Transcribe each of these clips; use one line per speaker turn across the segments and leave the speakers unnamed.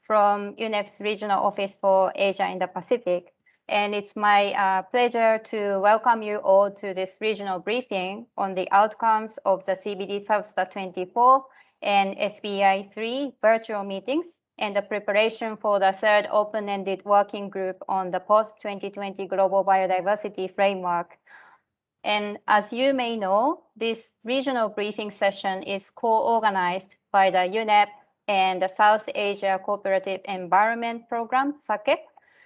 from UNEP's Regional Office for Asia and the Pacific. And it's my pleasure to welcome you all to this regional briefing on the outcomes of the CBD SBSTTA-24 and SBI-3 virtual meetings and the preparation for the third open-ended working group on the post-2020 Global Biodiversity Framework. And as you may know, this regional briefing session is co-organized by the UNEP and the South Asia Cooperative Environment Program, SACEP,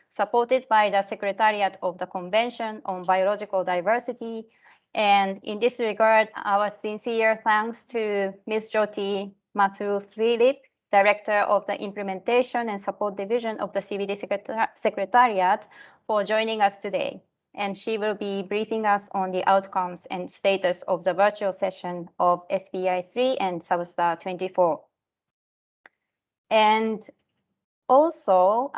supported by the Secretariat of the Convention on Biological Diversity. And in this regard, our sincere thanks to Ms. Jyoti Mathur-Philip, Director of the Implementation and Support Division of the CBD Secretariat, for joining us today. And she will be briefing us on the outcomes and status of the virtual session of SBI-3 and SBSTTA-24. And also,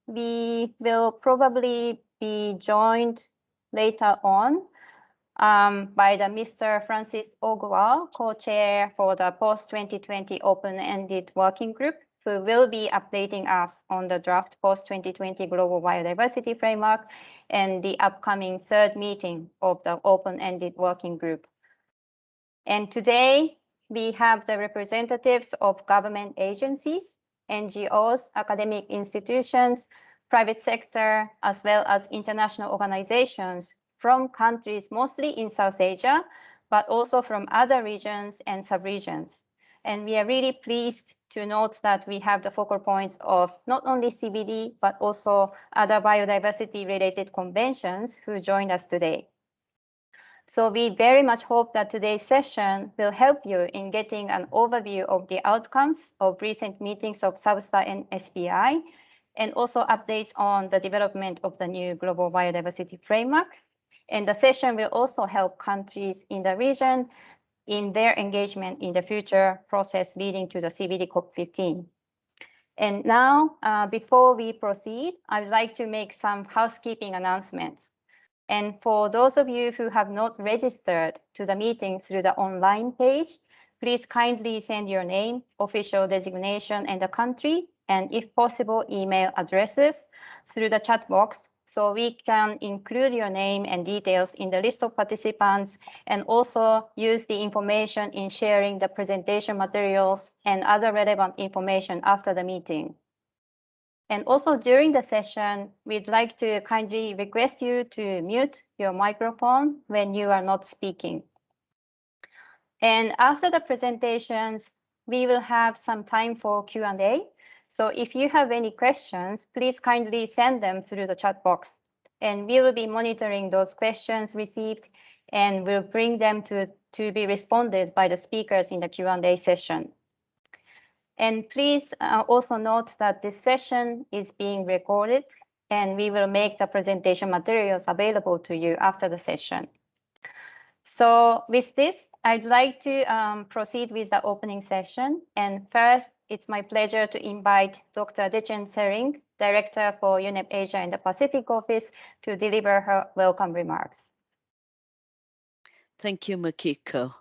we will probably be joined later on by the Mr. Francis Ogwa, co-chair for the post-2020 open-ended working group, who will be updating us on the draft post-2020 Global Biodiversity Framework and the upcoming third meeting of the open-ended working group. And today, we have the representatives of government agencies, NGOs, academic institutions, private sector, as well as international organizations from countries mostly in South Asia, but also from other regions and sub-regions. And we are really pleased to note that we have the focal points of not only CBD, but also other biodiversity-related conventions who joined us today. So we very much hope that today's session will help you in getting an overview of the outcomes of recent meetings of SBSTTA and SBI, and also updates on the development of the new Global Biodiversity Framework. And the session will also help countries in the region in their engagement in the future process leading to the CBD COP15. And now, before we proceed, I'd like to make some housekeeping announcements. And for those of you who have not registered to the meeting through the online page, please kindly send your name, official designation, and the country, and if possible, email addresses through the chat box, so we can include your name and details in the list of participants, and also use the information in sharing the presentation materials and other relevant information after the meeting. And also during the session, we'd like to kindly request you to mute your microphone when you are not speaking. And after the presentations, we will have some time for Q&A. So if you have any questions, please kindly send them through the chat box. And we will be monitoring those questions received, and we'll bring them to be responded by the speakers in the Q&A session. And please also note that this session is being recorded, and we will make the presentation materials available to you after the session. So with this, I'd like to proceed with the opening session. And first, it's my pleasure to invite Dr. Dechen Sering, Director for UNEP Asia and the Pacific Office, to deliver her welcome remarks.
Thank you, Makiko.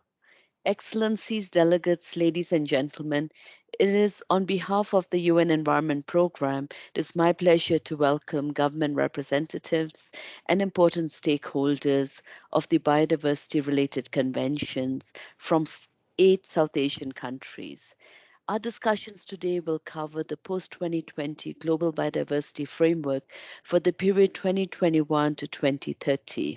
Excellencies, delegates, ladies and gentlemen, it is on behalf of the UN Environment Programme, it is my pleasure to welcome government representatives and important stakeholders of the biodiversity-related conventions from 8 South Asian countries. Our discussions today will cover the post-2020 Global Biodiversity Framework for the period 2021 to 2030.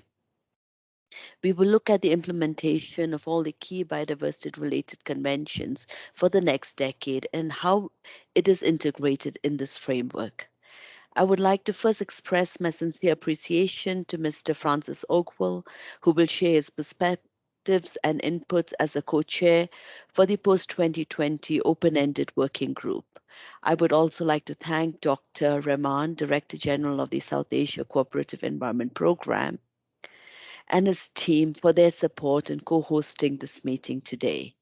We will look at the implementation of all the key biodiversity-related conventions for the next decade and how it is integrated in this framework. I would like to first express my sincere appreciation to Mr. Francis Ogwa, who will share his perspectives and inputs as a co-chair for the post-2020 open-ended working group. I would also like to thank Dr. Rahman, Director General of the South Asia Cooperative Environment Programme, and his team for their support in co-hosting this meeting today.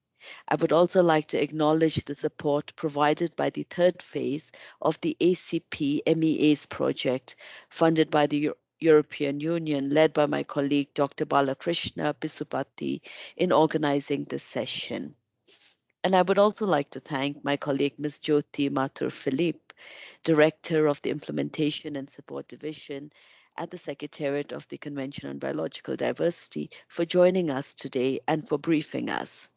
I would also like to acknowledge the support provided by the third phase of the ACP MEAs project, funded by the European Union, led by my colleague Dr. Balakrishna Pisupati, in organizing this session. And I would also like to thank my colleague, Ms. Jyoti Mathur Philippe, Director of the Implementation and Support Division at the Secretariat of the Convention on Biological Diversity, for joining us today and for briefing us.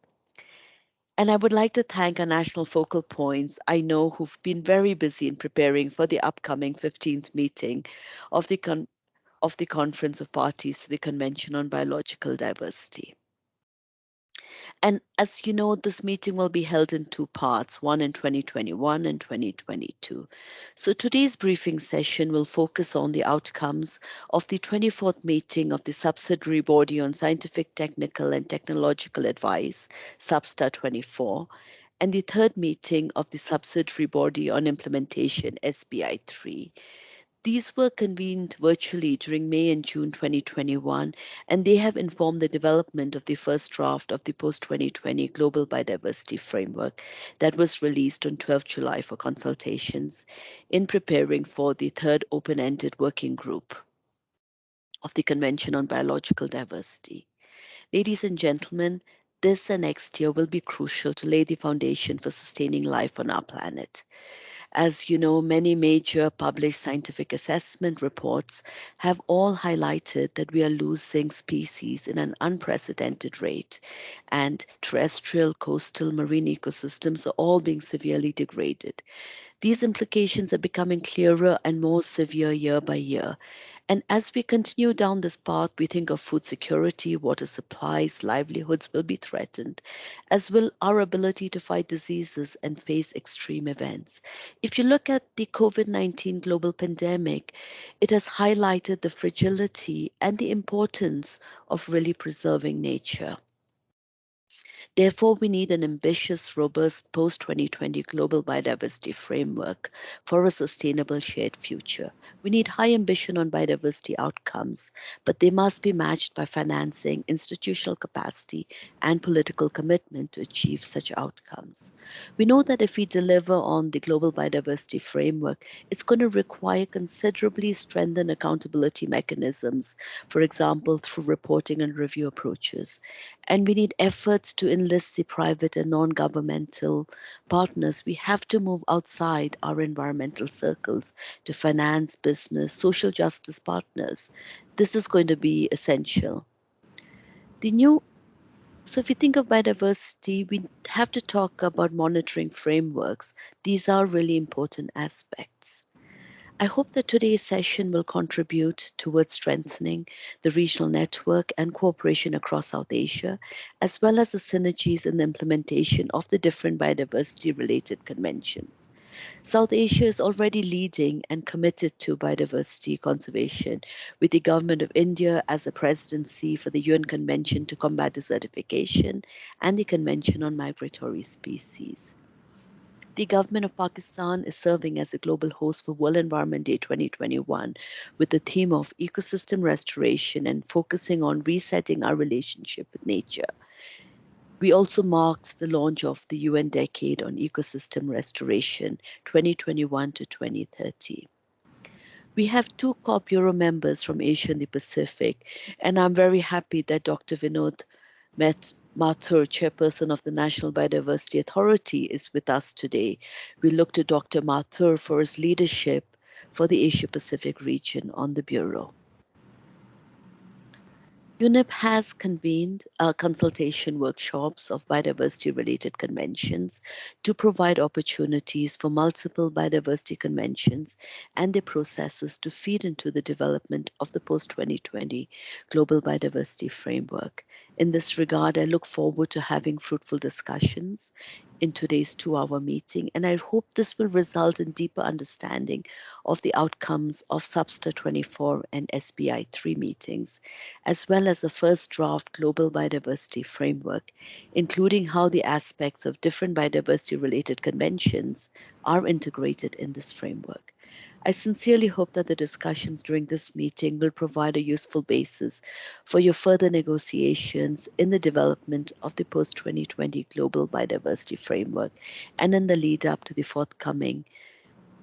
And I would like to thank our national focal points I know who've been very busy in preparing for the upcoming 15th meeting of the Conference of Parties to the Convention on Biological Diversity. And as you know, this meeting will be held in two parts, one in 2021 and 2022. So today's briefing session will focus on the outcomes of the 24th meeting of the Subsidiary Body on Scientific, Technical and Technological Advice, SBSTTA-24, and the third meeting of the Subsidiary Body on Implementation, SBI-3. These were convened virtually during May and June 2021, and they have informed the development of the first draft of the post-2020 Global Biodiversity Framework that was released on 12 July for consultations in preparing for the third open-ended working group of the Convention on Biological Diversity. Ladies and gentlemen, this and next year will be crucial to lay the foundation for sustaining life on our planet. As you know, many major published scientific assessment reports have all highlighted that we are losing species in an unprecedented rate, and terrestrial, coastal, marine ecosystems are all being severely degraded. These implications are becoming clearer and more severe year by year. And as we continue down this path, we think of food security, water supplies, livelihoods will be threatened, as will our ability to fight diseases and face extreme events. If you look at the COVID-19 global pandemic, it has highlighted the fragility and the importance of really preserving nature. Therefore, we need an ambitious, robust post-2020 global biodiversity framework for a sustainable shared future. We need high ambition on biodiversity outcomes, but they must be matched by financing, institutional capacity, and political commitment to achieve such outcomes. We know that if we deliver on the global biodiversity framework, it's going to require considerably strengthened accountability mechanisms, for example, through reporting and review approaches. And we need efforts to enlist the private and non-governmental partners. We have to move outside our environmental circles to finance, business, social justice partners. This is going to be essential. So if you think of biodiversity, we have to talk about monitoring frameworks. These are really important aspects. I hope that today's session will contribute towards strengthening the regional network and cooperation across South Asia, as well as the synergies in the implementation of the different biodiversity-related conventions. South Asia is already leading and committed to biodiversity conservation, with the Government of India as a presidency for the UN Convention to Combat Desertification and the Convention on Migratory Species. The government of Pakistan is serving as a global host for World Environment Day 2021 with the theme of ecosystem restoration and focusing on resetting our relationship with nature. We also marked the launch of the UN Decade on Ecosystem Restoration 2021 to 2030. We have two COP Bureau members from Asia and the Pacific, and I'm very happy that Dr. Vinod Mathur, chairperson of the National Biodiversity Authority, is with us today. We look to Dr. Mathur for his leadership for the Asia-Pacific region on the Bureau. UNEP has convened consultation workshops of biodiversity-related conventions to provide opportunities for multiple biodiversity conventions and their processes to feed into the development of the post-2020 Global Biodiversity Framework. In this regard, I look forward to having fruitful discussions in today's 2-hour meeting, and I hope this will result in deeper understanding of the outcomes of SBSTTA-24 and SBI-3 meetings, as well as a first draft global biodiversity framework, including how the aspects of different biodiversity-related conventions are integrated in this framework. I sincerely hope that the discussions during this meeting will provide a useful basis for your further negotiations in the development of the post-2020 Global Biodiversity Framework and in the lead up to the forthcoming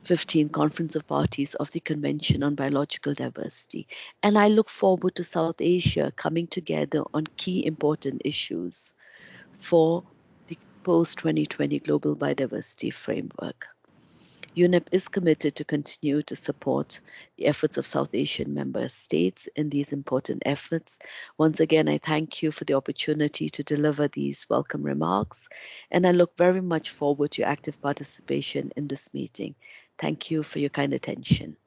15th Conference of Parties of the Convention on Biological Diversity. And I look forward to South Asia coming together on key important issues for the post-2020 Global Biodiversity Framework. UNEP is committed to continue to support the efforts of South Asian member states in these important efforts. Once again, I thank you for the opportunity to deliver these welcome remarks, and I look very much forward to your active participation in this meeting. Thank you for your kind attention.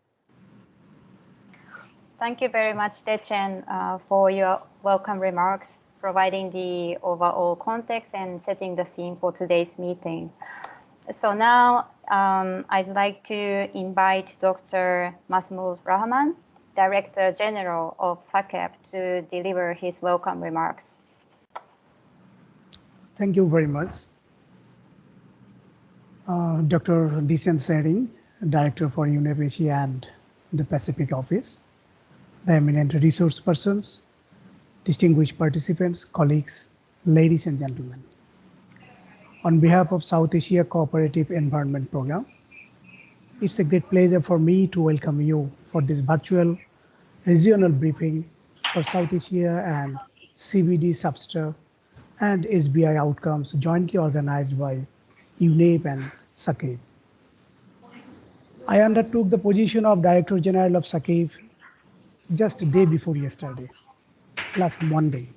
Thank you very much, Dechen, for your welcome remarks, providing the overall context and setting the theme for today's meeting. So now I'd like to invite Dr. Masmur Rahman, Director General of SACEP, to deliver his welcome remarks.
Thank you very much. Dr. Dechen Sering, Director for UNEP Asia and the Pacific Office, the eminent resource persons, distinguished participants, colleagues, ladies and gentlemen. On behalf of South Asia Cooperative Environment Program, it's a great pleasure for me to welcome you for this virtual regional briefing for South Asia and CBD SBSTTA and SBI outcomes jointly organized by UNEP and SACEP. I undertook the position of Director General of SACEP just a day before yesterday, last Monday,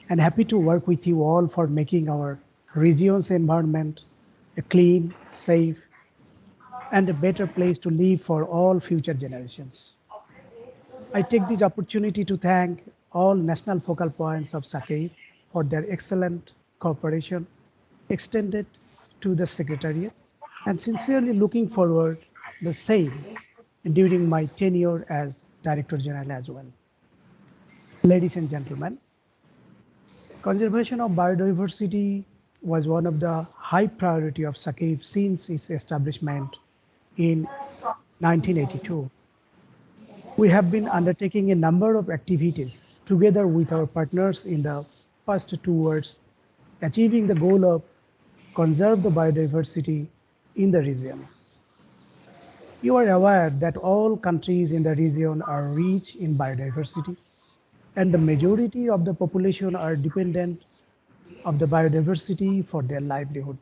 and happy to work with you all for making our region's environment a clean, safe, and a better place to live for all future generations. I take this opportunity to thank all national focal points of SACEP for their excellent cooperation extended to the Secretariat, and sincerely looking forward the same during my tenure as Director General as well. Ladies and gentlemen, conservation of biodiversity was one of the high priority of SACEP since its establishment in 1982. We have been undertaking a number of activities together with our partners in the past towards achieving the goal of conserve the biodiversity in the region. You are aware that all countries in the region are rich in biodiversity, and the majority of the population are dependent of the biodiversity for their livelihood.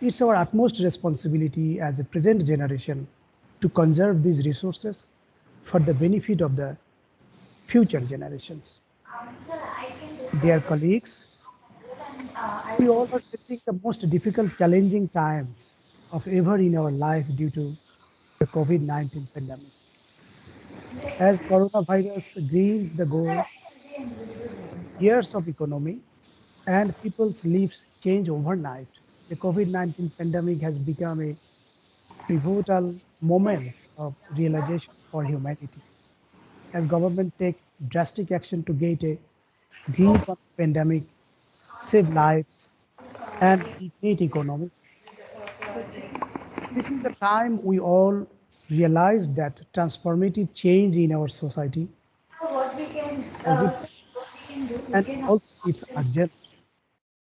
It's our utmost responsibility as a present generation to conserve these resources for the benefit of the future generations. Dear colleagues, we all are facing the most difficult, challenging times of ever in our life due to the COVID-19 pandemic. As coronavirus grieves the goal, years of economy and people's lives change overnight, the COVID-19 pandemic has become a pivotal moment of realization for humanity. As government take drastic action to get a grip on the pandemic, save lives, and reignite economy, this is the time we all realize that transformative change in our society as it and also it's urgent.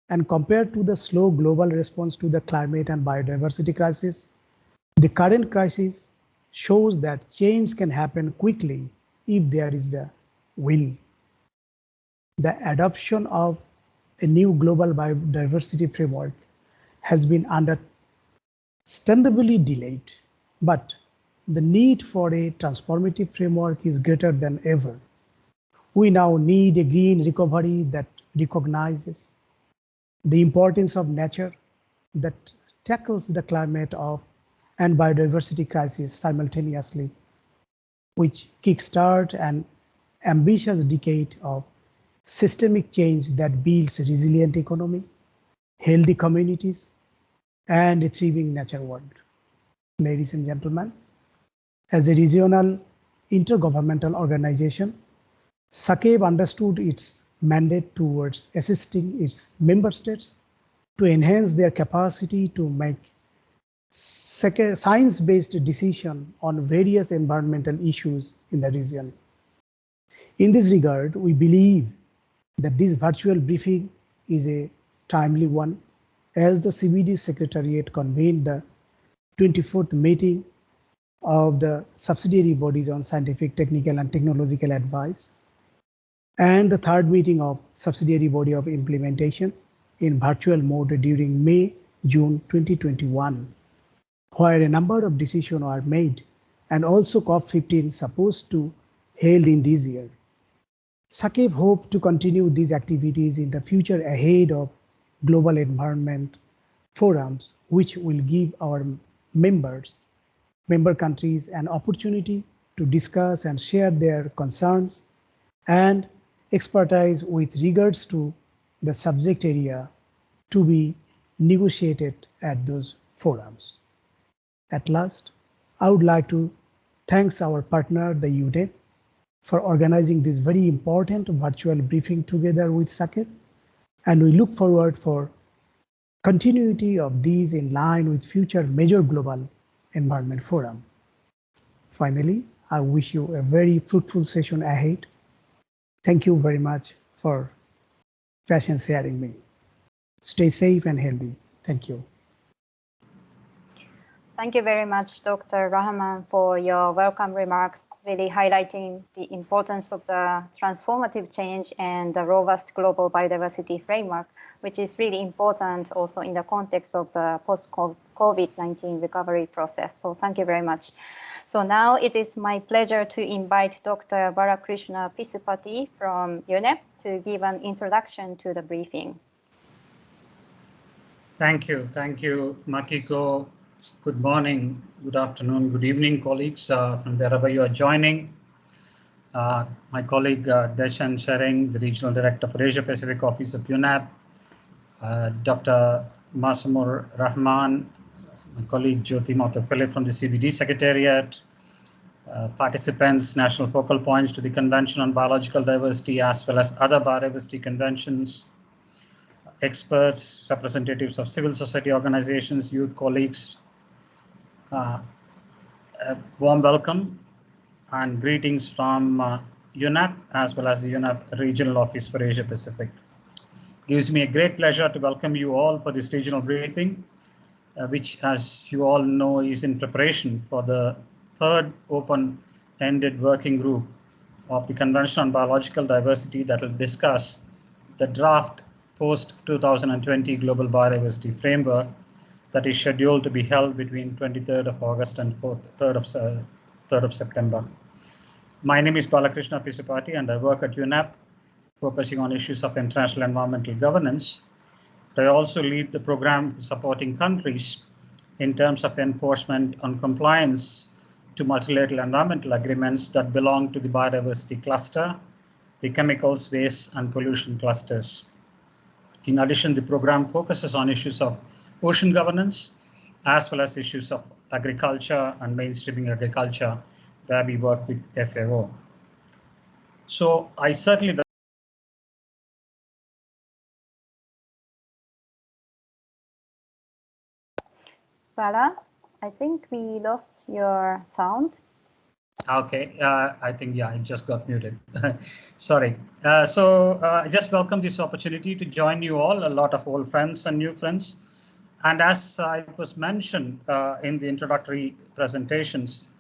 And compared to the slow global response to the climate and biodiversity crisis, the current crisis shows that change can happen quickly if there is the will. The adoption of a new global biodiversity framework has been understandably delayed, but the need for a transformative framework is greater than ever. We now need a green recovery that recognizes the importance of nature, that tackles the climate and biodiversity crisis simultaneously, which kickstart an ambitious decade of systemic change that builds a resilient economy, healthy communities, and a thriving nature world. Ladies and gentlemen, as a regional intergovernmental organization, SACEP understood its mandate towards assisting its member states to enhance their capacity to make science-based decisions on various environmental issues in the region. In this regard, we believe that this virtual briefing is a timely one, as the CBD Secretariat convened the 24th meeting of the subsidiary bodies on scientific, technical, and technological advice, and the third meeting of subsidiary body of implementation in virtual mode during May-June 2021, where a number of decisions are made, and also COP15 supposed to held in this year. SACEP hope to continue these activities in the future ahead of global environment forums, which will give our member countries an opportunity to discuss and share their concerns and expertise with regards to the subject area to be negotiated at those forums. At last, I would like to thank our partner, the UNEP, for organizing this very important virtual briefing together with SACEP, and we look forward for continuity of these in line with future major global environment forum. Finally, I wish you a very fruitful session ahead. Thank you very much for passion sharing me. Stay safe and healthy. Thank you.
Thank you very much, Dr. Rahman, for your welcome remarks, really highlighting the importance of the transformative change and the robust global biodiversity framework, which is really important also in the context of the post-COVID-19 recovery process. So thank you very much. So now it is my pleasure to invite Dr. Balakrishna Pisupati from UNEP to give an introduction to the briefing.
Thank you, Makiko. Good morning, good afternoon, good evening, colleagues from wherever you are joining. My colleague Deshan Shering, the Regional Director for Asia Pacific Office of UNEP, Dr. Masamur Rahman, my colleague Jyoti Mata Philip from the CBD Secretariat, participants, national focal points to the Convention on Biological Diversity, as well as other biodiversity conventions, experts, representatives of civil society organizations, youth colleagues, a warm welcome and greetings from UNEP as well as the UNEP Regional Office for Asia Pacific. It gives me a great pleasure to welcome you all for this regional briefing, which, as you all know, is in preparation for the third open-ended working group of the Convention on Biological Diversity that will discuss the draft post-2020 Global Biodiversity Framework that is scheduled to be held between 23rd of August and 3rd of September. My name is Balakrishna Pisupati and I work at UNEP, focusing on issues of international environmental governance. I also lead the program supporting countries in terms of enforcement on compliance to multilateral environmental agreements that belong to the biodiversity cluster, the chemicals, waste, and pollution clusters. In addition, the program focuses on issues of ocean governance, as well as issues of agriculture and mainstreaming agriculture, where we work with FAO. So I certainly
Bala, I think we lost your sound.
Okay, I think, yeah, it just got muted. Sorry. I just welcome this opportunity to join you all, a lot of old friends and new friends. And as it was mentioned in the introductory presentations,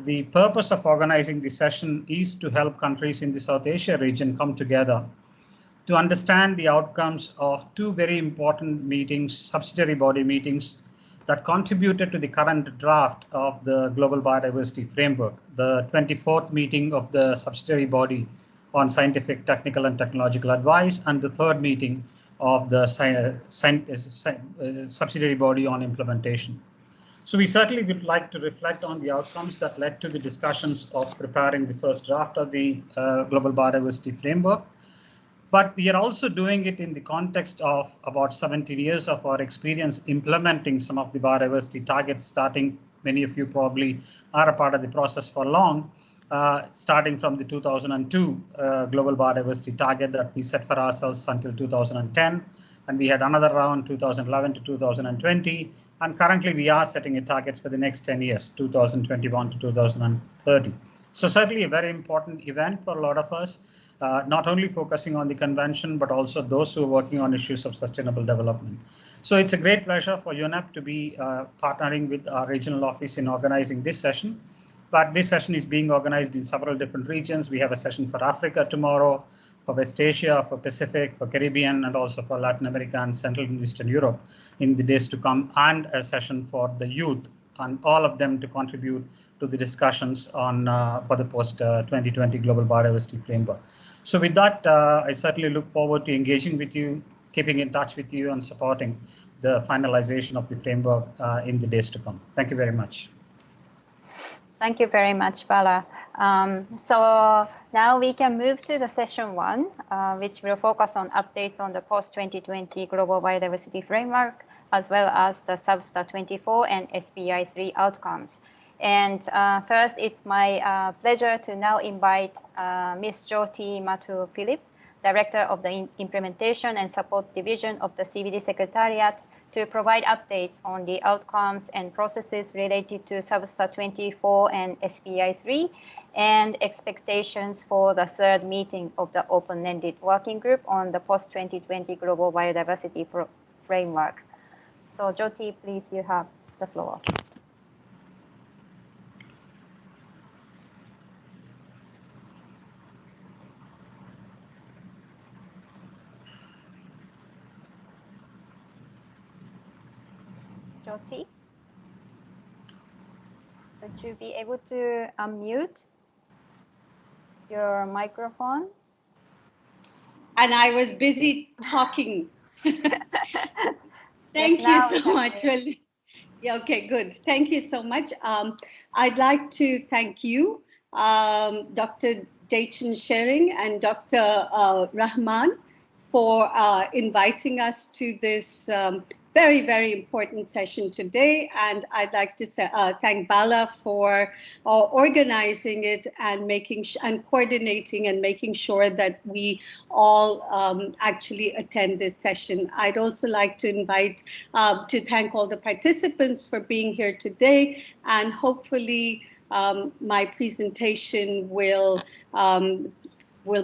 the purpose of organizing this session is to help countries in the South Asia region come together to understand the outcomes of two very important meetings, subsidiary body meetings, that contributed to the current draft of the Global Biodiversity Framework, the 24th meeting of the subsidiary body on scientific, technical, and technological advice, and the third meeting of the subsidiary body on implementation. So we certainly would like to reflect on the outcomes that led to the discussions of preparing the first draft of the Global Biodiversity Framework. But we are also doing it in the context of about 17 years of our experience implementing some of the biodiversity targets, starting, many of you probably are a part of the process for long, starting from the 2002 Global Biodiversity target that we set for ourselves until 2010. And we had another round 2011 to 2020. And currently we are setting a targets for the next 10 years, 2021 to 2030. So certainly a very important event for a lot of us. Not only focusing on the convention, but also those who are working on issues of sustainable development. So it's a great pleasure for UNEP to be partnering with our regional office in organizing this session. But this session is being organized in several different regions. We have a session for Africa tomorrow, for West Asia, for Pacific, for Caribbean, and also for Latin America and Central and Eastern Europe in the days to come, and a session for the youth, and all of them to contribute to the discussions on for the post-2020 Global Biodiversity Framework. So with that, I certainly look forward to engaging with you, keeping in touch with you, and supporting the finalization of the framework in the days to come. Thank you very much.
Thank you very much, Bala. So now we can move to the session 1, which will focus on updates on the post-2020 Global Biodiversity Framework, as well as the SBSTTA-24 and SBI-3 outcomes. And first, it's my pleasure to now invite Ms. Jyoti Mathu-Philip, Director of the Implementation and Support Division of the CBD Secretariat, to provide updates on the outcomes and processes related to SBSTTA-24 and SBI-3 and expectations for the third meeting of the open-ended working group on the post-2020 Global Biodiversity Framework. So Jyoti, please, you have the floor. Jyoti, would you be able to unmute your microphone?
And I was busy talking. Thank
Yes,
you so much. Well, yeah, okay, good. Thank you so much. I'd like to thank you, Dr. Daichin Shering and Dr. Rahman, for inviting us to this very, very important session today. And I'd like to say, thank Bala for organizing it and and coordinating and making sure that we all actually attend this session. I'd also like to invite to thank all the participants for being here today, and hopefully my presentation will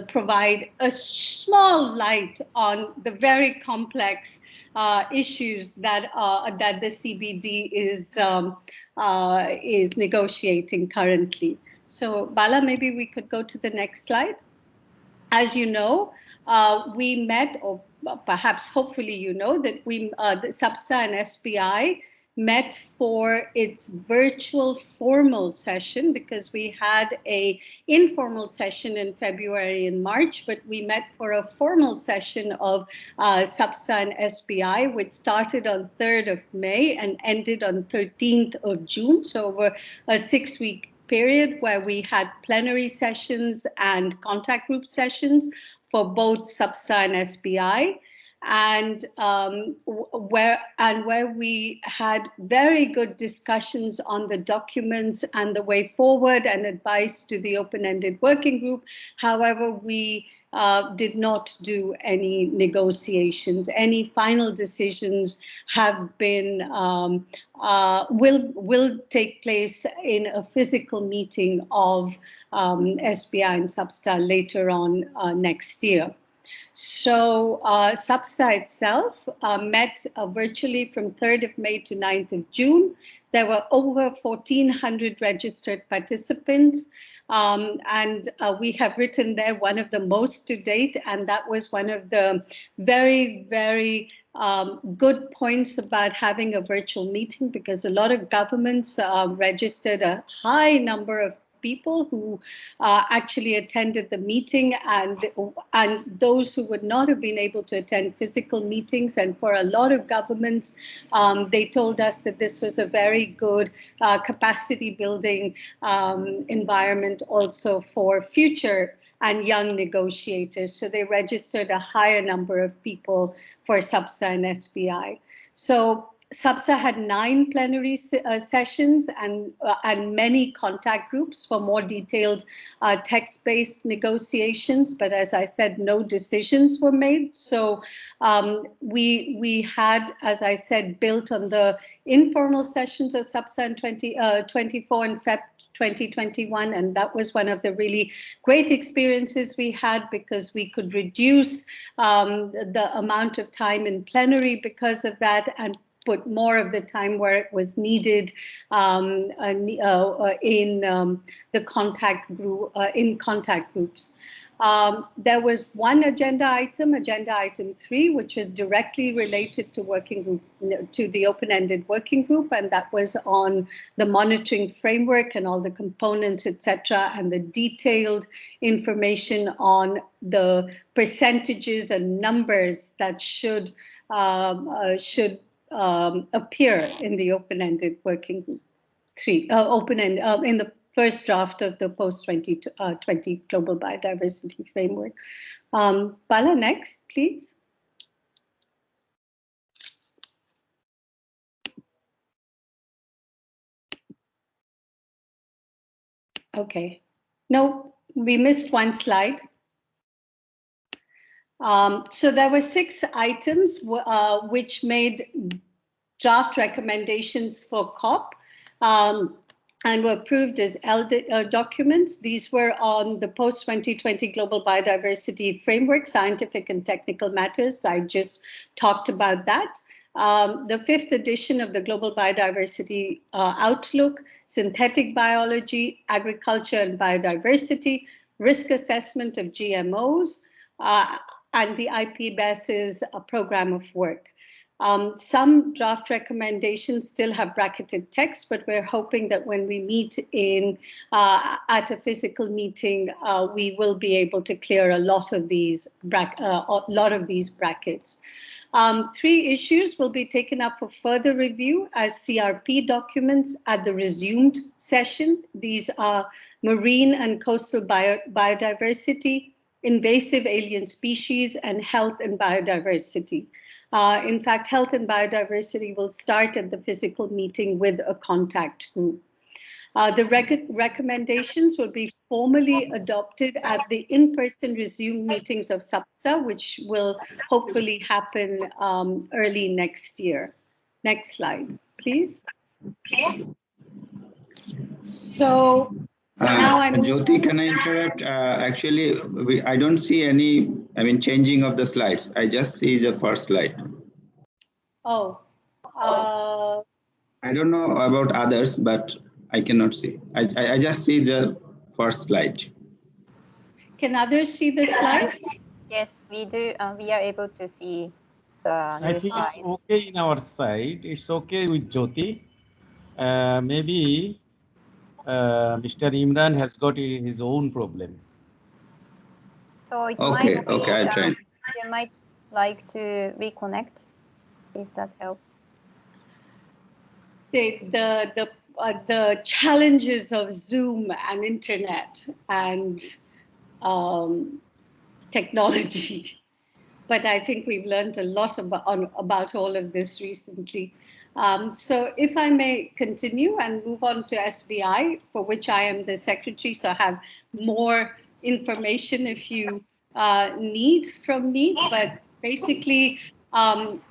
provide a small light on the very complex issues that the CBD is negotiating currently. So Bala, maybe we could go to the next slide. As you know, we met, or perhaps hopefully you know, that the SBSTTA and SBI met for its virtual formal session, because we had an informal session in February and March, but we met for a formal session of SBSTTA and SBI, which started on 3rd of May and ended on 13th of June. So over a 6-week period where we had plenary sessions and contact group sessions for both SBSTTA and SBI. And where we had very good discussions on the documents and the way forward and advice to the open-ended working group. However, we did not do any negotiations. Any final decisions have been will take place in a physical meeting of SBI and SBSTTA later on next year. So SBSTTA itself met virtually from 3rd of May to 9th of June. There were over 1,400 registered participants. And we have written there one of the most to date, and that was one of the very, very good points about having a virtual meeting, because a lot of governments registered a high number of people who actually attended the meeting, and those who would not have been able to attend physical meetings. And for a lot of governments, they told us that this was a very good capacity building environment also for future and young negotiators. So they registered a higher number of people for SBSTTA and SBI. So SBSTTA had 9 plenary sessions and many contact groups for more detailed text-based negotiations. But as I said, no decisions were made. So we had, as I said, built on the informal sessions of SBSTTA in 2024 and Feb 2021, and that was one of the really great experiences we had, because we could reduce the amount of time in plenary because of that, and put more of the time where it was needed in the contact group, in contact groups. There was one agenda item 3, which was directly related to the open-ended working group, and that was on the monitoring framework and all the components, etc., and the detailed information on the percentages and numbers that should appear in the open-ended working group 3, in the first draft of the post-2020 Global Biodiversity Framework. Bala, next, please. Okay. No, we missed one slide. So there were 6 items which made draft recommendations for COP. And were approved as documents. These were on the post-2020 Global Biodiversity Framework, scientific and technical matters. I just talked about that. The 5th edition of the Global Biodiversity Outlook, synthetic biology, agriculture and biodiversity, risk assessment of GMOs, and the IPBES's program of work. Some draft recommendations still have bracketed text, but we're hoping that when we meet at a physical meeting, we will be able to clear a lot of these brackets. 3 issues will be taken up for further review as CRP documents at the resumed session. These are marine and coastal biodiversity, invasive alien species, and health and biodiversity. In fact, health and biodiversity will start at the physical meeting with a contact group. The recommendations will be formally adopted at the in-person resumed meetings of SBSTTA, which will hopefully happen early next year. Next slide, please. So now I'm...
Jyoti, can I interrupt? Actually, I don't see any, changing of the slides. I just see the first slide.
Oh.
I don't know about others, but I cannot see. I just see the first slide.
Can others see the slide?
Yes, we do. We are able to see the
I think it's okay in our side. It's okay with Jyoti. Maybe Mr. Imran has got his own problem.
So it
okay,
might be,
I'll try.
You might like to reconnect, if that helps.
The challenges of Zoom and internet and technology, but I think we've learned a lot about all of this recently. So if I may continue and move on to SBI, for which I am the secretary, so I have more information if you need from me, but basically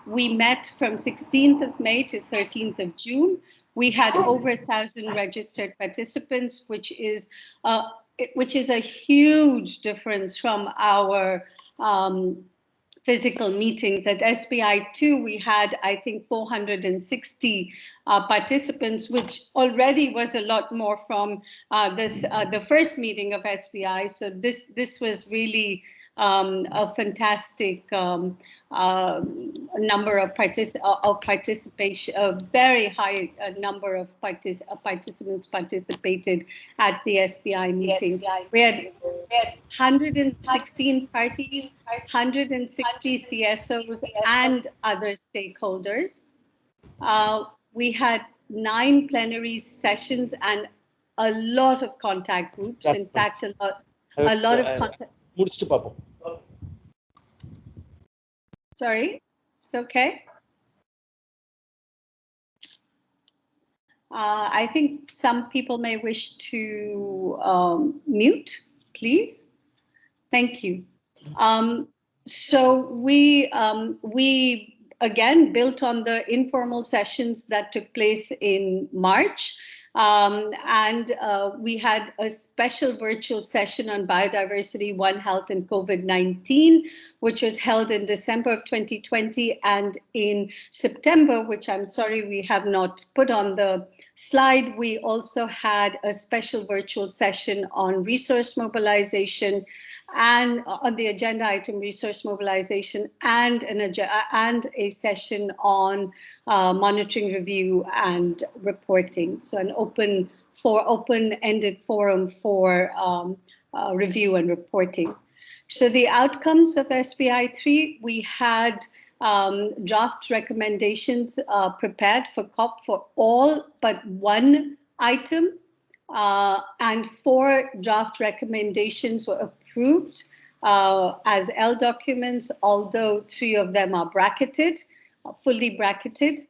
we met from 16th of May to 13th of June. We had over 1,000 registered participants, which is a huge difference from our physical meetings. At SBI-2, we had, I think, 460 participants, which already was a lot more from the first meeting of SBI. So this was really a fantastic number of participation, a very high number of participants participated at the SBI meeting. We had 116 parties, 160 CSOs and other stakeholders. We had 9 plenary sessions and a lot of contact groups. In fact, a lot of contact. Sorry, it's okay. I think some people may wish to mute, please. Thank you. So we again built on the informal sessions that took place in March. And we had a special virtual session on biodiversity, One Health, and COVID-19, which was held in December of 2020, and in September, which I'm sorry we have not put on the slide, we also had a special virtual session on resource mobilization, and on the agenda item resource mobilization, and a session on monitoring, review, and reporting. So an open-ended forum for review and reporting. So the outcomes of SBI-3, we had draft recommendations prepared for COP for all but one item, and 4 draft recommendations were approved as L documents, although 3 of them are bracketed, fully bracketed.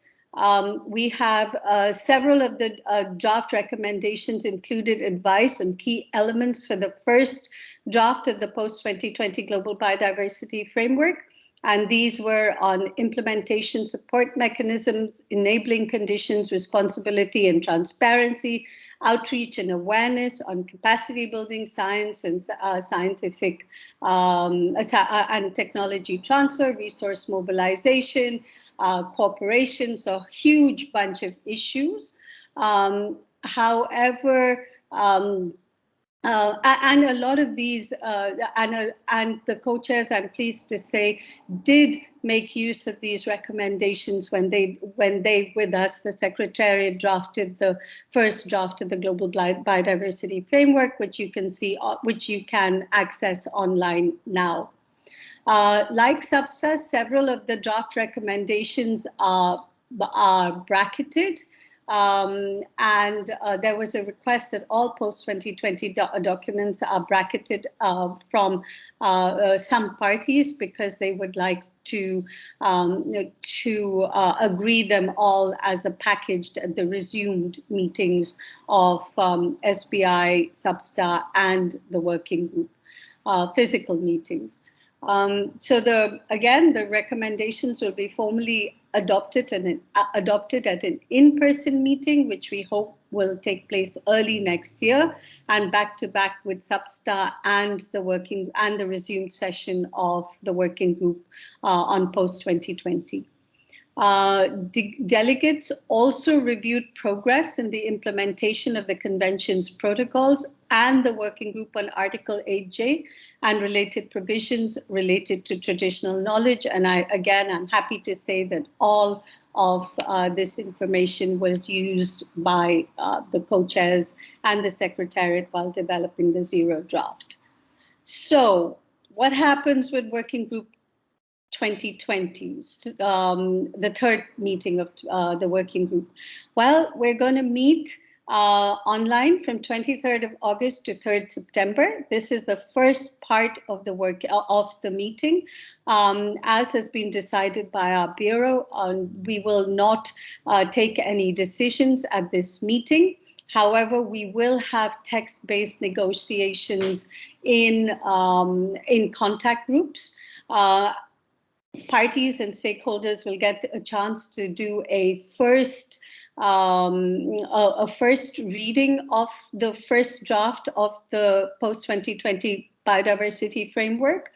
We have several of the draft recommendations included advice on key elements for the first draft of the post-2020 Global Biodiversity Framework. And these were on implementation support mechanisms, enabling conditions, responsibility and transparency, outreach and awareness, on capacity building, science and scientific and technology transfer, resource mobilization, cooperation, so a huge bunch of issues. However, and a lot of these, and the co-chairs, I'm pleased to say, did make use of these recommendations when they with us, the Secretariat drafted the first draft of the Global Biodiversity Framework, which you can see, which you can access online now. Like SBSTA, several of the draft recommendations are bracketed. And there was a request that all post-2020 documents are bracketed from some parties, because they would like to agree them all as a package at the resumed meetings of SBI, SBSTA, and the working group, physical meetings. So the recommendations will be formally adopted at an in-person meeting, which we hope will take place early next year, and back-to-back with SBSTA and the resumed session of the working group on post-2020. Delegates also reviewed progress in the implementation of the convention's protocols and the working group on Article 8J and related provisions related to traditional knowledge. And I'm happy to say that all of this information was used by the co-chairs and the Secretariat while developing the zero draft. So what happens with Working Group 2020, the third meeting of the working group? Well, we're going to meet online from 23rd of August to 3rd September. This is the first part of the work of the meeting. As has been decided by our Bureau, we will not take any decisions at this meeting. However, we will have text-based negotiations in contact groups. Parties and stakeholders will get a chance to do a first reading of the first draft of the post-2020 biodiversity framework.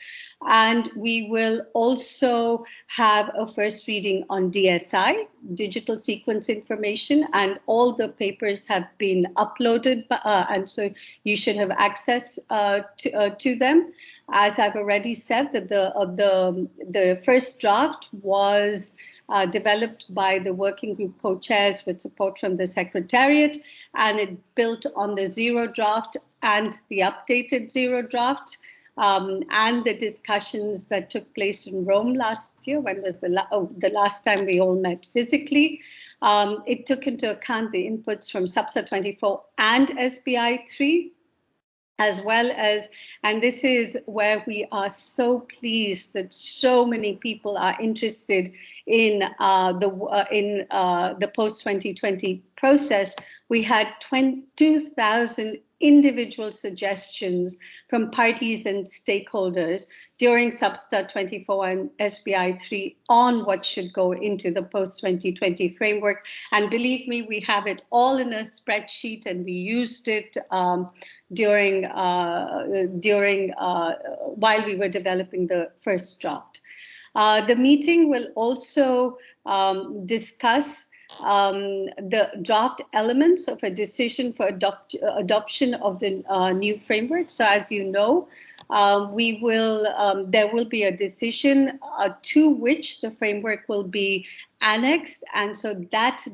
And we will also have a first reading on DSI, digital sequence information, and all the papers have been uploaded, and so you should have access to them. As I've already said, that the first draft was developed by the working group co-chairs with support from the Secretariat, and it built on the zero draft and the updated zero draft, and the discussions that took place in Rome last year, when was the last time we all met physically. It took into account the inputs from SBSTA 24 and SBI-3, as well as, and this is where we are so pleased that so many people are interested in the post-2020 process. We had 22,000 individual suggestions from parties and stakeholders during SBSTA 24 and SBI-3 on what should go into the post-2020 framework. And believe me, we have it all in a spreadsheet, and we used it while we were developing the first draft. The meeting will also discuss the draft elements of a decision for adoption of the new framework. So as you know, there will be a decision to which the framework will be annexed, and so that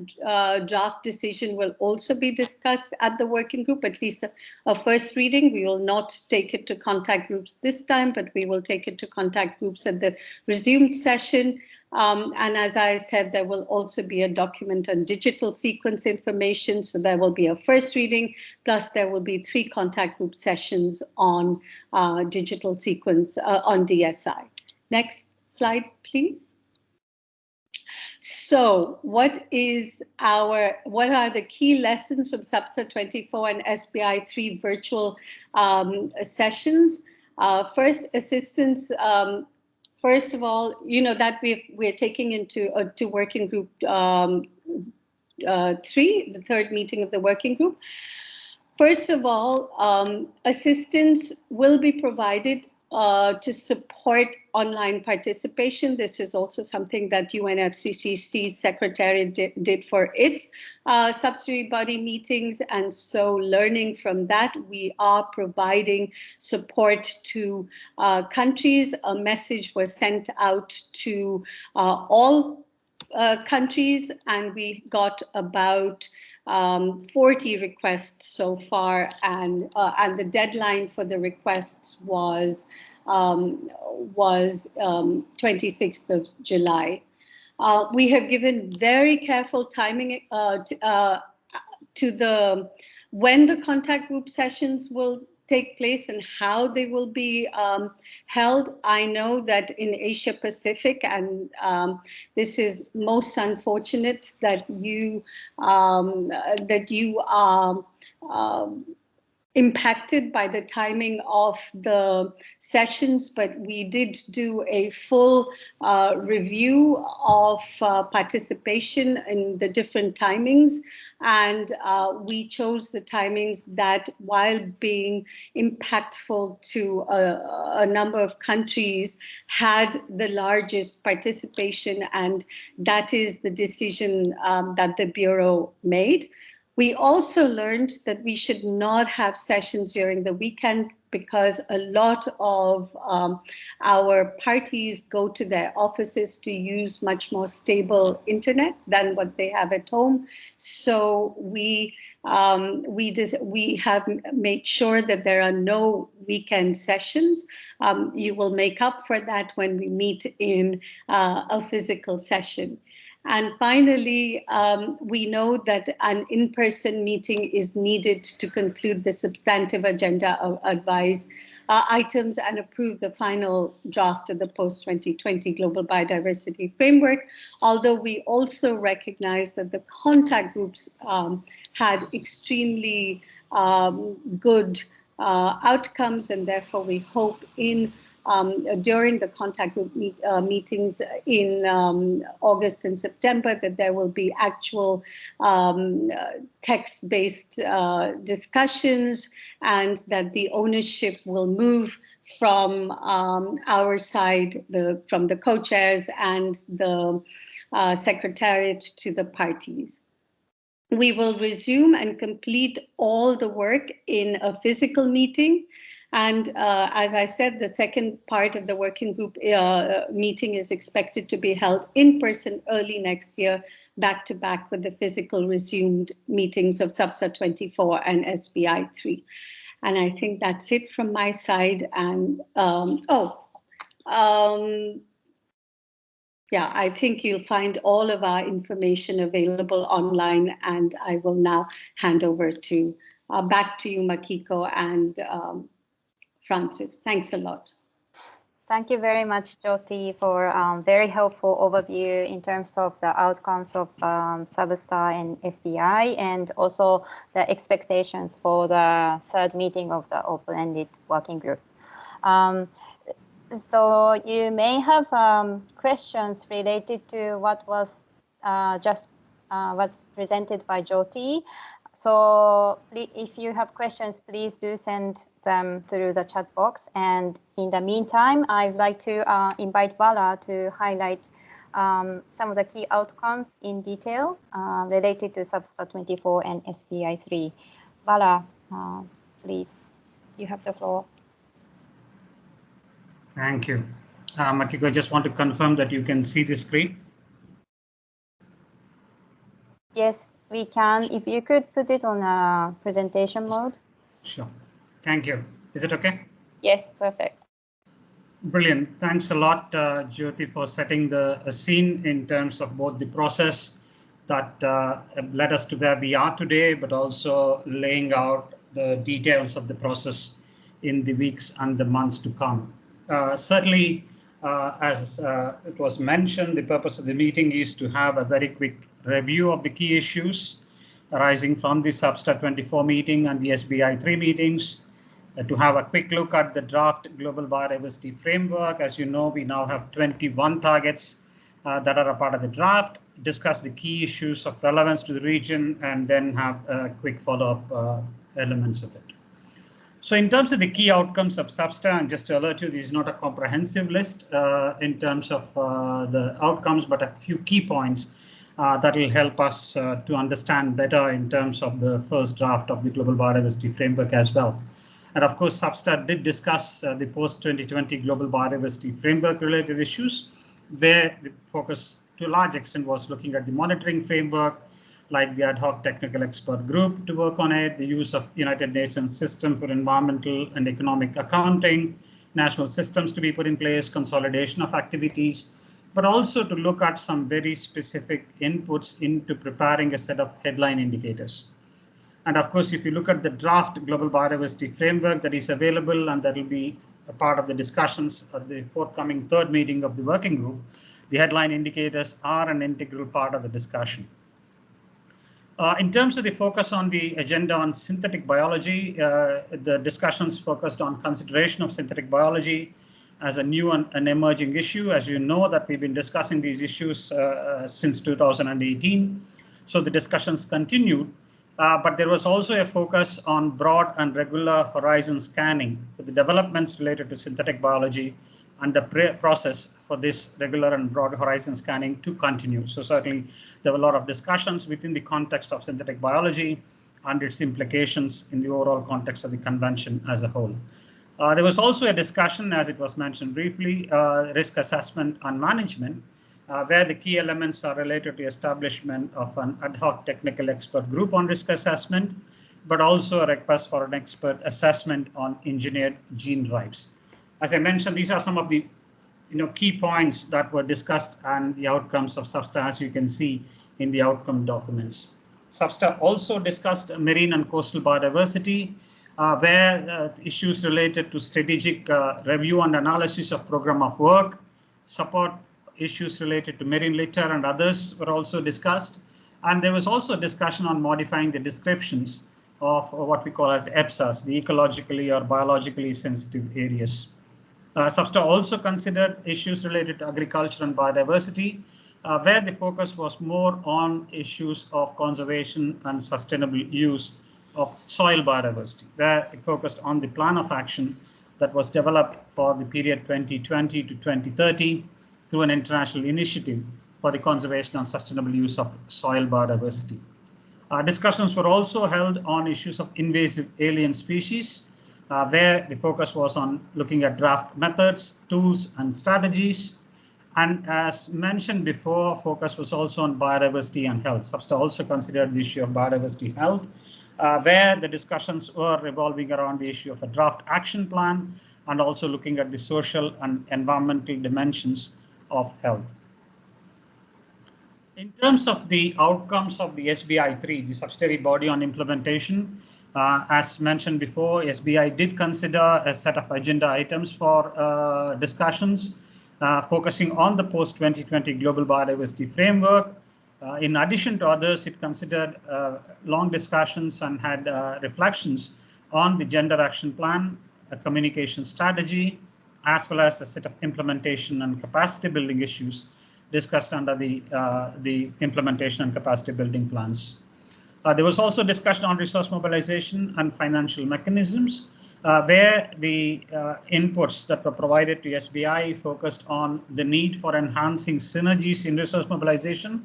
draft decision will also be discussed at the working group, at least a first reading. We will not take it to contact groups this time, but we will take it to contact groups at the resumed session. And as I said, there will also be a document on digital sequence information. So there will be a first reading, plus there will be 3 contact group sessions on digital sequence on DSI. Next slide, please. So what are the key lessons from SBSTTA-24 and SBI-3 virtual sessions? First, assistance. First of all, you know that we're taking into to working group 3, the third meeting of the working group. First of all, assistance will be provided to support online participation. This is also something that UNFCCC Secretariat did for its subsidiary body meetings. And so learning from that, we are providing support to countries. A message was sent out to all countries, and we got about 40 requests so far, and the deadline for the requests was 26th of July. We have given very careful timing to when the contact group sessions will take place and how they will be held. I know that in Asia Pacific, and this is most unfortunate that you are impacted by the timing of the sessions, but we did do a full review of participation in the different timings, and we chose the timings that, while being impactful to a number of countries, had the largest participation, and that is the decision that the Bureau made. We also learned that we should not have sessions during the weekend because a lot of our parties go to their offices to use much more stable internet than what they have at home. So we have made sure that there are no weekend sessions. You will make up for that when we meet in a physical session. And finally, we know that an in-person meeting is needed to conclude the substantive agenda of advice items and approve the final draft of the post-2020 Global Biodiversity Framework, although we also recognize that the contact groups had extremely good outcomes, and therefore we hope during the contact group meetings in August and September that there will be actual text-based discussions, and that the ownership will move from our side, from the co-chairs and the secretariat to the parties. We will resume and complete all the work in a physical meeting. And as I said, the second part of the working group meeting is expected to be held in person early next year, back to back with the physical resumed meetings of SBSTTA-24 and SBI-3. And I think that's it from my side. And yeah, I think you'll find all of our information available online, and I will now hand over to back to you, Makiko and Francis. Thanks a lot.
Thank you very much, Jyoti, for a very helpful overview in terms of the outcomes of SBSTTA and SBI, and also the expectations for the third meeting of the open-ended working group. So you may have questions related to what was what's presented by Jyoti. So if you have questions, please do send them through the chat box. And in the meantime, I'd like to invite Bala to highlight some of the key outcomes in detail related to SBSTTA-24 and SBI-3. Bala, please, you have the floor.
Thank you. Makiko, I just want to confirm that you can see the screen.
Yes, we can. If you could put it on a presentation mode.
Sure. Thank you. Is it okay?
Yes, perfect.
Brilliant. Thanks a lot, Jyoti, for setting the scene in terms of both the process that led us to where we are today, but also laying out the details of the process in the weeks and the months to come. Certainly, as it was mentioned, the purpose of the meeting is to have a very quick review of the key issues arising from the SBSTTA-24 meeting and the SBI-3 meetings, to have a quick look at the draft Global Biodiversity Framework. As you know, we now have 21 targets that are a part of the draft, discuss the key issues of relevance to the region, and then have quick follow-up elements of it. So in terms of the key outcomes of SBSTTA, and just to alert you, this is not a comprehensive list in terms of the outcomes, but a few key points that will help us to understand better in terms of the first draft of the Global Biodiversity Framework as well. And of course, SBSTTA did discuss the post-2020 Global Biodiversity Framework related issues, where the focus to a large extent was looking at the monitoring framework, like the ad hoc technical expert group to work on it, the use of United Nations system for environmental and economic accounting, national systems to be put in place, consolidation of activities, but also to look at some very specific inputs into preparing a set of headline indicators. And of course, if you look at the draft Global Biodiversity Framework that is available, and that will be a part of the discussions at the forthcoming third meeting of the working group, the headline indicators are an integral part of the discussion. In terms of the focus on the agenda on synthetic biology, the discussions focused on consideration of synthetic biology as a new and emerging issue. As you know, that we've been discussing these issues since 2018. So the discussions continued, but there was also a focus on broad and regular horizon scanning for the developments related to synthetic biology and the process for this regular and broad horizon scanning to continue. So certainly there were a lot of discussions within the context of synthetic biology and its implications in the overall context of the convention as a whole. There was also a discussion, as it was mentioned briefly, risk assessment and management, where the key elements are related to establishment of an ad hoc technical expert group on risk assessment, but also a request for an expert assessment on engineered gene drives. As I mentioned, these are some of the key points that were discussed and the outcomes of SBSTTA, as you can see in the outcome documents. SBSTTA also discussed marine and coastal biodiversity, where issues related to strategic review and analysis of program of work, support issues related to marine litter and others were also discussed. And there was also a discussion on modifying the descriptions of what we call as EPSAs, the ecologically or biologically sensitive areas. SBSTTA also considered issues related to agriculture and biodiversity, where the focus was more on issues of conservation and sustainable use of soil biodiversity, where it focused on the plan of action that was developed for the period 2020 to 2030 through an international initiative for the conservation and sustainable use of soil biodiversity. Discussions were also held on issues of invasive alien species, where the focus was on looking at draft methods, tools, and strategies. And as mentioned before, focus was also on biodiversity and health. SBSTTA also considered the issue of biodiversity health, where the discussions were revolving around the issue of a draft action plan and also looking at the social and environmental dimensions of health. In terms of the outcomes of the SBI-3, the subsidiary body on implementation, as mentioned before, SBI did consider a set of agenda items for discussions, focusing on the post-2020 Global Biodiversity Framework. In addition to others, it considered long discussions and had reflections on the Gender Action Plan, a communication strategy, as well as a set of implementation and capacity building issues discussed under the implementation and capacity building plans. There was also discussion on resource mobilization and financial mechanisms, where the inputs that were provided to SBI focused on the need for enhancing synergies in resource mobilization,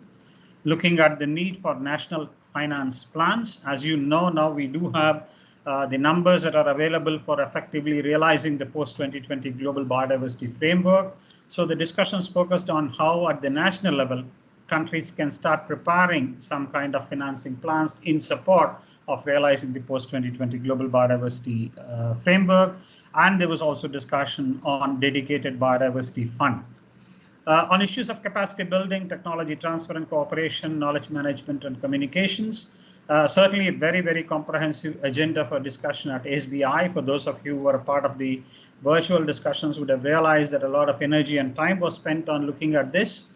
looking at the need for national finance plans. As you know, now we do have the numbers that are available for effectively realizing the post-2020 global biodiversity framework. So the discussions focused on how at the national level, countries can start preparing some kind of financing plans in support of realizing the post-2020 global biodiversity framework. And there was also discussion on dedicated biodiversity fund. On issues of capacity building, technology transfer and cooperation, knowledge management and communications, certainly a very, very comprehensive agenda for discussion at SBI. For those of you who are a part of the virtual discussions would have realized that a lot of energy and time was spent on looking at this.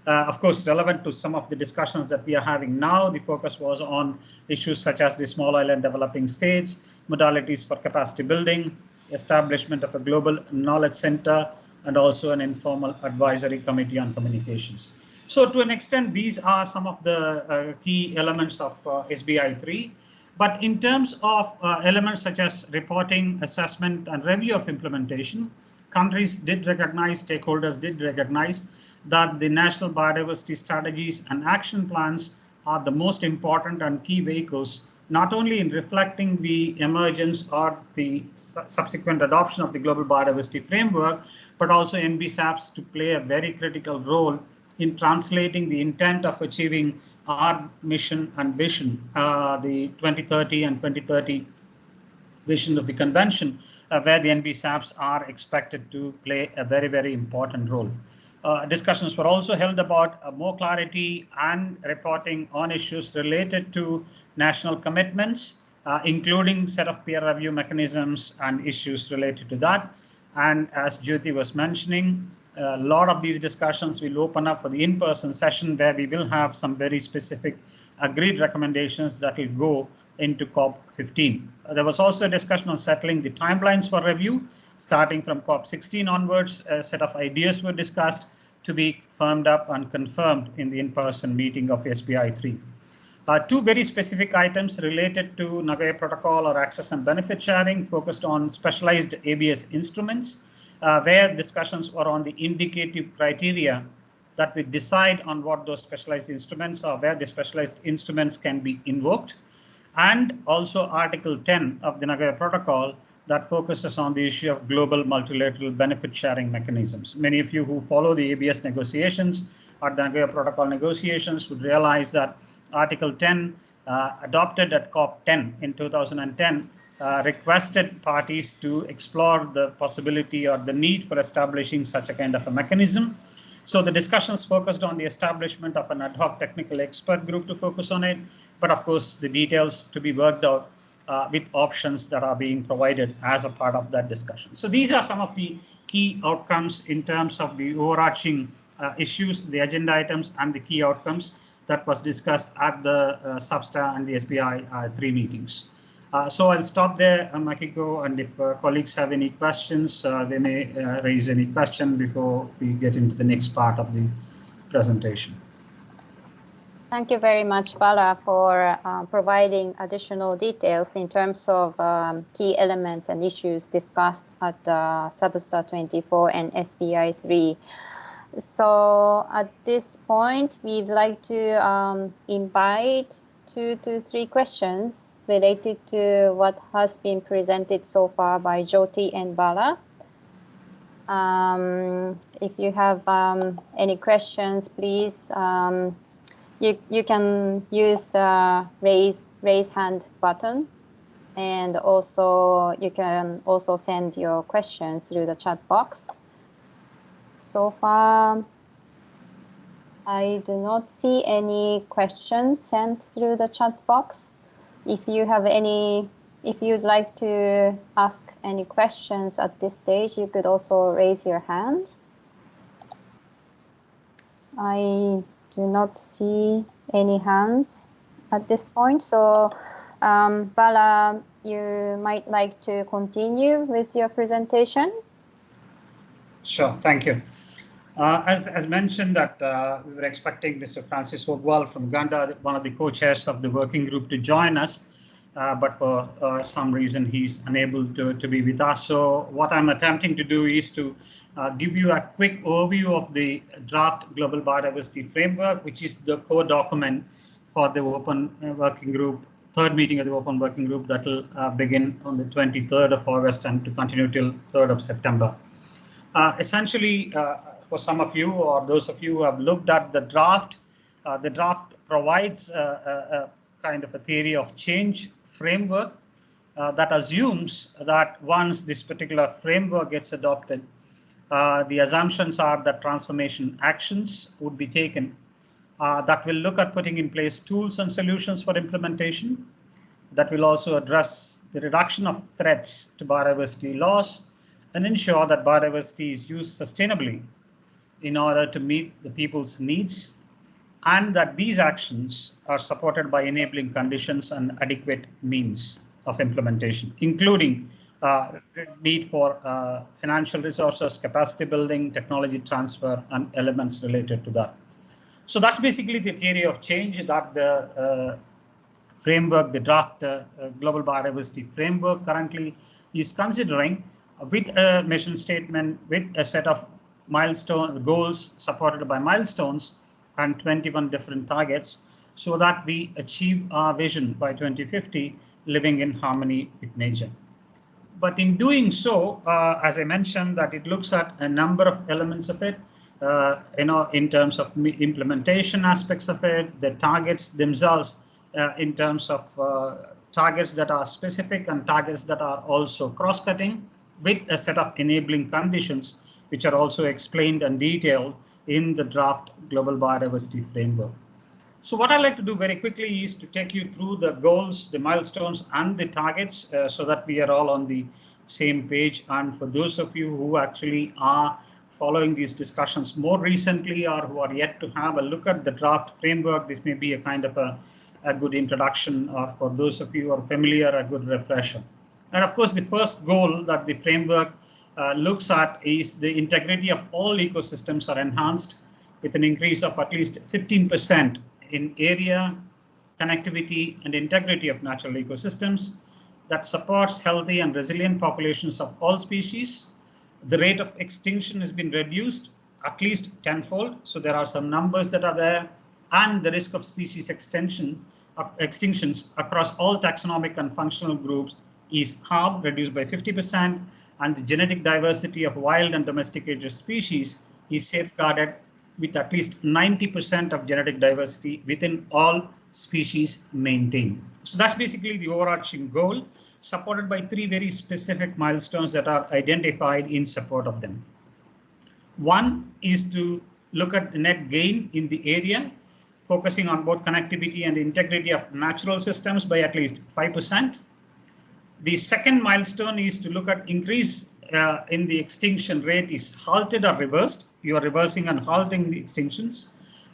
Of course, relevant to some of the discussions that we are having now, the focus was on issues such as the small island developing states, modalities for capacity building, establishment of a global knowledge center, and also an informal advisory committee on communications. So to an extent, these are some of the key elements of SBI-3. But in terms of elements such as reporting, assessment, and review of implementation, countries did recognize, stakeholders did recognize that the national biodiversity strategies and action plans are the most important and key vehicles, not only in reflecting the emergence or the subsequent adoption of the global biodiversity framework, but also NBSAPs to play a very critical role in translating the intent of achieving our mission and vision, the 2030 and 2030 vision of the convention, where the NBSAPs are expected to play a very, very important role. Discussions were also held about more clarity and reporting on issues related to national commitments, including set of peer review mechanisms and issues related to that. And as Jyoti was mentioning, a lot of these discussions will open up for the in-person session where we will have some very specific agreed recommendations that will go into COP15. There was also a discussion on settling the timelines for review. Starting from COP16 onwards, a set of ideas were discussed to be firmed up and confirmed in the in-person meeting of SBI-3. Two very specific items related to Nagoya Protocol or access and benefit sharing focused on specialized ABS instruments, where discussions were on the indicative criteria that we decide on what those specialized instruments are, where the specialized instruments can be invoked, and also Article 10 of the Nagoya Protocol that focuses on the issue of global multilateral benefit sharing mechanisms. Many of you who follow the ABS negotiations or the Nagoya Protocol negotiations would realize that Article 10, adopted at COP10 in 2010, requested parties to explore the possibility or the need for establishing such a kind of a mechanism. So the discussions focused on the establishment of an ad hoc technical expert group to focus on it, but of course the details to be worked out with options that are being provided as a part of that discussion. So these are some of the key outcomes in terms of the overarching issues, the agenda items, and the key outcomes that was discussed at the SBSTTA and the SBI-3 meetings. So I'll stop there, Makiko, and if colleagues have any questions, they may raise any question before we get into the next part of the presentation.
Thank you very much, Bala, for providing additional details in terms of key elements and issues discussed at SBSTTA-24 and SBI-3. So at this point, we'd like to invite 2 to 3 questions related to what has been presented so far by Jyoti and Bala. If you have any questions, please, you can use the raise hand button, and also you can also send your questions through the chat box. So far, I do not see any questions sent through the chat box. If you have any, if you'd like to ask any questions at this stage, you could also raise your hand. I do not see any hands at this point. So Bala, you might like to continue with your presentation.
Sure, thank you. As mentioned that we were expecting Mr. Francis Ogwal from Uganda, one of the co-chairs of the working group, to join us. but for some reason he's unable to be with us. So what I'm attempting to do is to give you a quick overview of the draft Global Biodiversity Framework, which is the core document for the Open Working Group, third meeting of the Open Working Group that will begin on the 23rd of August and to continue till 3rd of September. Essentially, for some of you or those of you who have looked at the draft provides a kind of a theory of change framework that assumes that once this particular framework gets adopted, the assumptions are that transformation actions would be taken that will look at putting in place tools and solutions for implementation, that will also address the reduction of threats to biodiversity loss and ensure that biodiversity is used sustainably in order to meet the people's needs, and that these actions are supported by enabling conditions and adequate means of implementation, including need for financial resources, capacity building, technology transfer, and elements related to that. So that's basically the theory of change that the framework, the draft Global Biodiversity Framework currently is considering, with a mission statement, with a set of milestone goals supported by milestones and 21 different targets, so that we achieve our vision by 2050, living in harmony with nature. But in doing so, as I mentioned, that it looks at a number of elements of it, in terms of implementation aspects of it, the targets themselves, in terms of targets that are specific and targets that are also cross-cutting, with a set of enabling conditions, which are also explained and detailed in the draft Global Biodiversity Framework. So what I'd like to do very quickly is to take you through the goals, the milestones, and the targets, so that we are all on the same page. And for those of you who actually are following these discussions more recently or who are yet to have a look at the draft framework, this may be a kind of a good introduction, or for those of you who are familiar, a good refresher. And of course, the first goal that the framework looks at is the integrity of all ecosystems are enhanced with an increase of at least 15% in area, connectivity, and integrity of natural ecosystems that supports healthy and resilient populations of all species. The rate of extinction has been reduced at least tenfold. So there are some numbers that are there, and the risk of species extinctions across all taxonomic and functional groups is halved, reduced by 50%, and the genetic diversity of wild and domesticated species is safeguarded with at least 90% of genetic diversity within all species maintained. So that's basically the overarching goal, supported by 3 very specific milestones that are identified in support of them. One is to look at the net gain in the area, focusing on both connectivity and integrity of natural systems by at least 5%. The second milestone is to look at increase in the extinction rate is halted or reversed. You are reversing and halting the extinctions,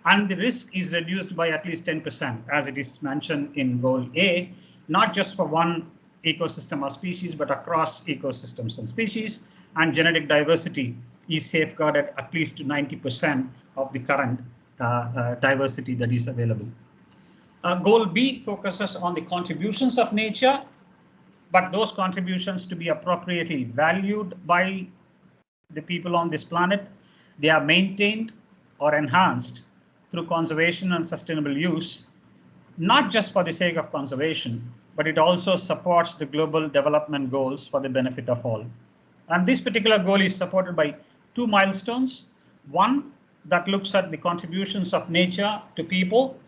and the risk is reduced by at least 10%, as it is mentioned in goal A, not just for one ecosystem or species, but across ecosystems and species, and genetic diversity is safeguarded at least to 90% of the current diversity that is available. Goal B focuses on the contributions of nature, but those contributions to be appropriately valued by the people on this planet. They are maintained or enhanced through conservation and sustainable use, not just for the sake of conservation, but it also supports the global development goals for the benefit of all. And this particular goal is supported by 2 milestones. One that looks at the contributions of nature to people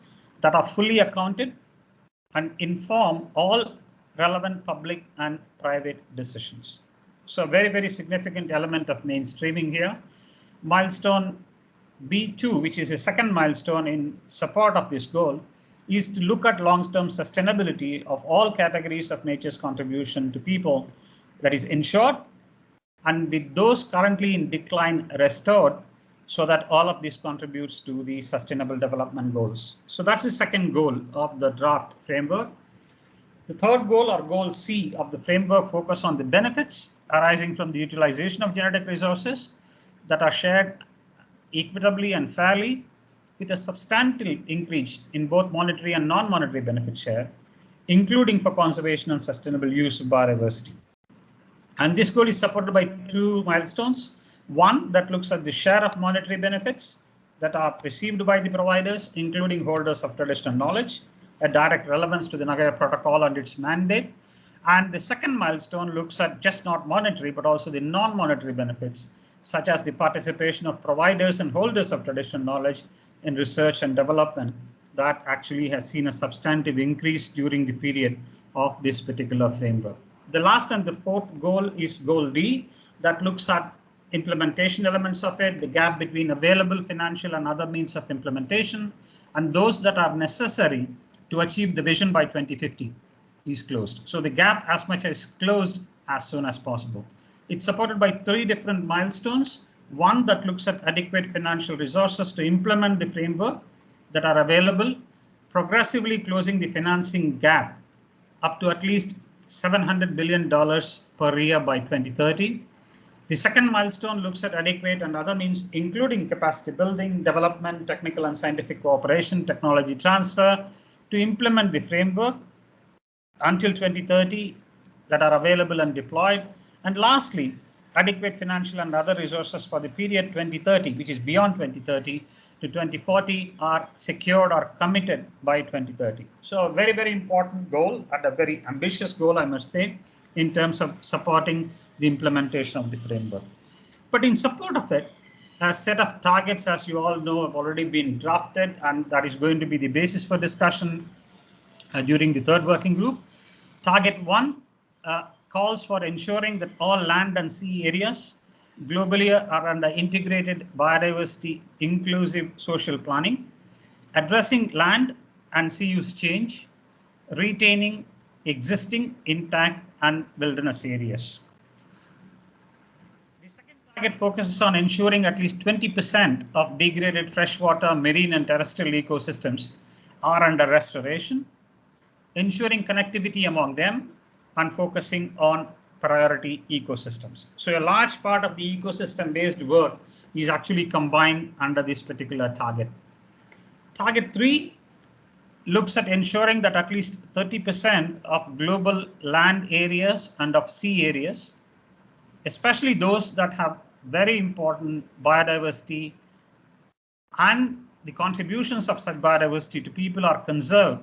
that are fully accounted and inform all relevant public and private decisions. So a very, very significant element of mainstreaming here. Milestone B2, which is a second milestone in support of this goal, is to look at long-term sustainability of all categories of nature's contribution to people that is ensured, and with those currently in decline restored, so that all of this contributes to the sustainable development goals. So that's the second goal of the draft framework. The third goal, or goal C of the framework, focus on the benefits arising from the utilization of genetic resources that are shared equitably and fairly, with a substantial increase in both monetary and non-monetary benefit share, including for conservation and sustainable use of biodiversity. And this goal is supported by 2 milestones. One that looks at the share of monetary benefits that are received by the providers, including holders of traditional knowledge, a direct relevance to the Nagoya Protocol and its mandate. And the second milestone looks at just not monetary, but also the non-monetary benefits, such as the participation of providers and holders of traditional knowledge in research and development that actually has seen a substantive increase during the period of this particular framework. The last and the fourth goal is goal D, that looks at implementation elements of it, the gap between available financial and other means of implementation, and those that are necessary to achieve the vision by 2050 is closed. So the gap as much as closed as soon as possible. It's supported by 3 different milestones. One that looks at adequate financial resources to implement the framework that are available, progressively closing the financing gap up to at least $700 billion per year by 2030. The second milestone looks at adequate and other means, including capacity building, development, technical and scientific cooperation, technology transfer, to implement the framework until 2030 that are available and deployed. And lastly, adequate financial and other resources for the period 2030, which is beyond 2030 to 2040, are secured or committed by 2030. So a very, very important goal and a very ambitious goal, I must say, in terms of supporting the implementation of the framework. But in support of it, a set of targets, as you all know, have already been drafted, and that is going to be the basis for discussion during the 3rd working group. Target 1 calls for ensuring that all land and sea areas globally are under integrated biodiversity inclusive social planning, addressing land and sea use change, retaining existing intact and wilderness areas. The second target focuses on ensuring at least 20% of degraded freshwater, marine and terrestrial ecosystems are under restoration, ensuring connectivity among them and focusing on priority ecosystems. So a large part of the ecosystem based work is actually combined under this particular target. Target 3 looks at ensuring that at least 30% of global land areas and of sea areas, especially those that have very important biodiversity and the contributions of such biodiversity to people, are conserved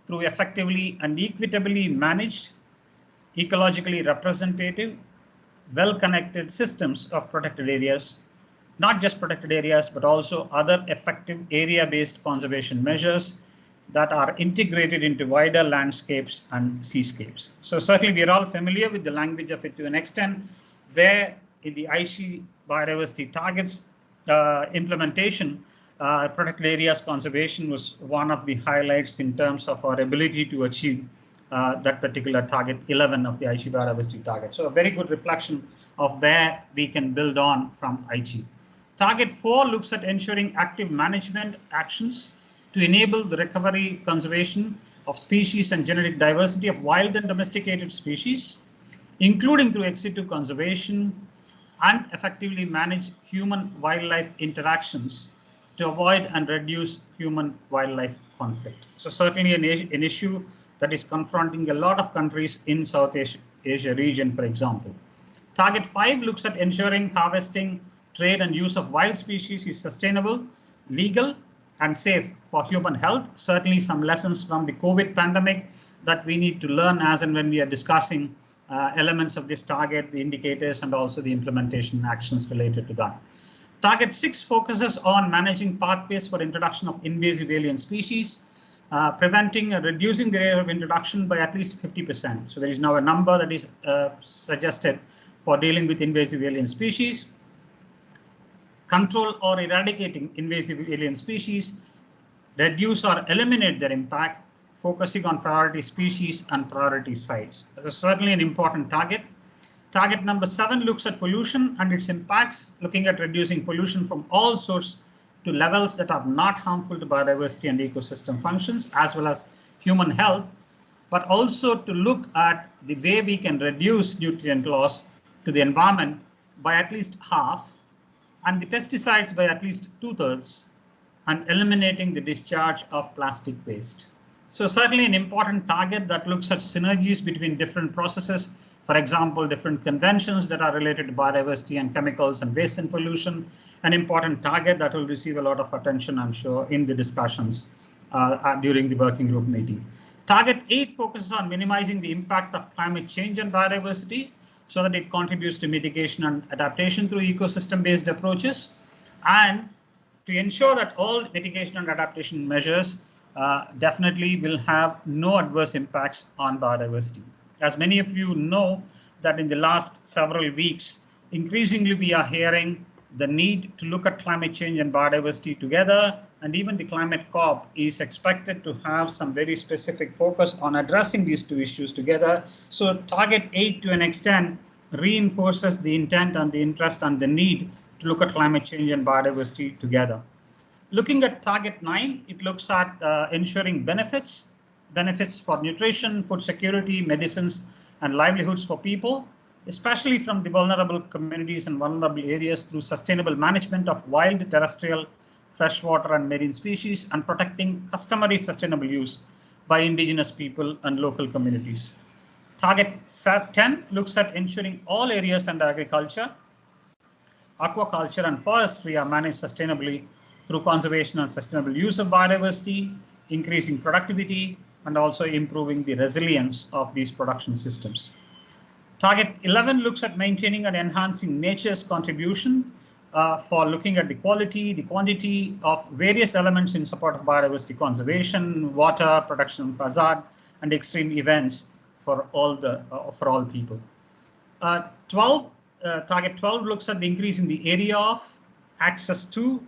through effectively and equitably managed, ecologically representative, well-connected systems of protected areas, not just protected areas, but also other effective area-based conservation measures that are integrated into wider landscapes and seascapes. So certainly we are all familiar with the language of it to an extent, where in the Aichi biodiversity targets implementation, protected areas conservation was one of the highlights in terms of our ability to achieve that particular target 11 of the Aichi biodiversity target. So a very good reflection of where we can build on from Aichi. Target 4 looks at ensuring active management actions to enable the recovery, conservation of species and genetic diversity of wild and domesticated species, including through ex situ conservation, and effectively manage human-wildlife interactions to avoid and reduce human-wildlife conflict. So certainly an issue that is confronting a lot of countries in South Asia region, for example. Target 5 looks at ensuring harvesting, trade and use of wild species is sustainable, legal and safe for human health. Certainly some lessons from the COVID pandemic that we need to learn as and when we are discussing elements of this target, the indicators and also the implementation actions related to that. Target 6 focuses on managing pathways for introduction of invasive alien species, preventing and reducing the rate of introduction by at least 50%. So there is now a number that is suggested for dealing with invasive alien species, control or eradicating invasive alien species, reduce or eliminate their impact, focusing on priority species and priority sites. That is certainly an important target. Target number 7 looks at pollution and its impacts, looking at reducing pollution from all sources to levels that are not harmful to biodiversity and ecosystem functions, as well as human health, but also to look at the way we can reduce nutrient loss to the environment by at least half, and the pesticides by at least 2/3, and eliminating the discharge of plastic waste. So certainly an important target that looks at synergies between different processes. For example, different conventions that are related to biodiversity and chemicals and waste and pollution. An important target that will receive a lot of attention, I'm sure, in the discussions during the working group meeting. Target 8 focuses on minimizing the impact of climate change on biodiversity so that it contributes to mitigation and adaptation through ecosystem-based approaches, and to ensure that all mitigation and adaptation measures definitely will have no adverse impacts on biodiversity. As many of you know, that in the last several weeks, increasingly we are hearing the need to look at climate change and biodiversity together, and even the climate COP is expected to have some very specific focus on addressing these two issues together. So target 8 to an extent reinforces the intent and the interest and the need to look at climate change and biodiversity together. Looking at target 9, it looks at ensuring benefits for nutrition, food security, medicines, and livelihoods for people, especially from the vulnerable communities and vulnerable areas through sustainable management of wild, terrestrial, freshwater, and marine species, and protecting customary sustainable use by indigenous people and local communities. Target 10 looks at ensuring all areas under agriculture, aquaculture, and forestry are managed sustainably through conservation and sustainable use of biodiversity, increasing productivity, and also improving the resilience of these production systems. Target 11 looks at maintaining and enhancing nature's contribution for looking at the quality, the quantity of various elements in support of biodiversity conservation, water, production of hazard, and extreme events for all people. Target 12 looks at the increase in the area of, access to,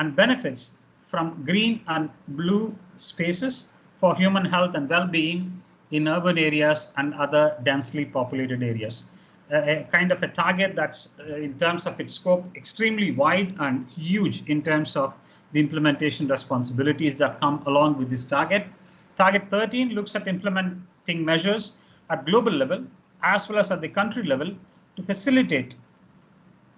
and benefits from green and blue spaces for human health and well-being in urban areas and other densely populated areas. A kind of a target that's in terms of its scope extremely wide and huge in terms of the implementation responsibilities that come along with this target. Target 13 looks at implementing measures at global level as well as at the country level to facilitate,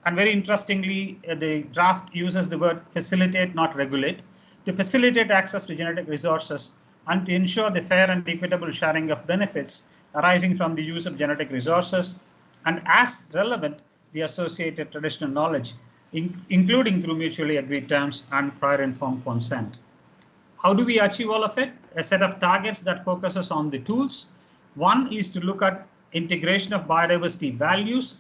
and very interestingly, the draft uses the word facilitate, not regulate, to facilitate access to genetic resources and to ensure the fair and equitable sharing of benefits arising from the use of genetic resources, and as relevant, the associated traditional knowledge, including through mutually agreed terms and prior informed consent. How do we achieve all of it? A set of targets that focuses on the tools. One is to look at integration of biodiversity values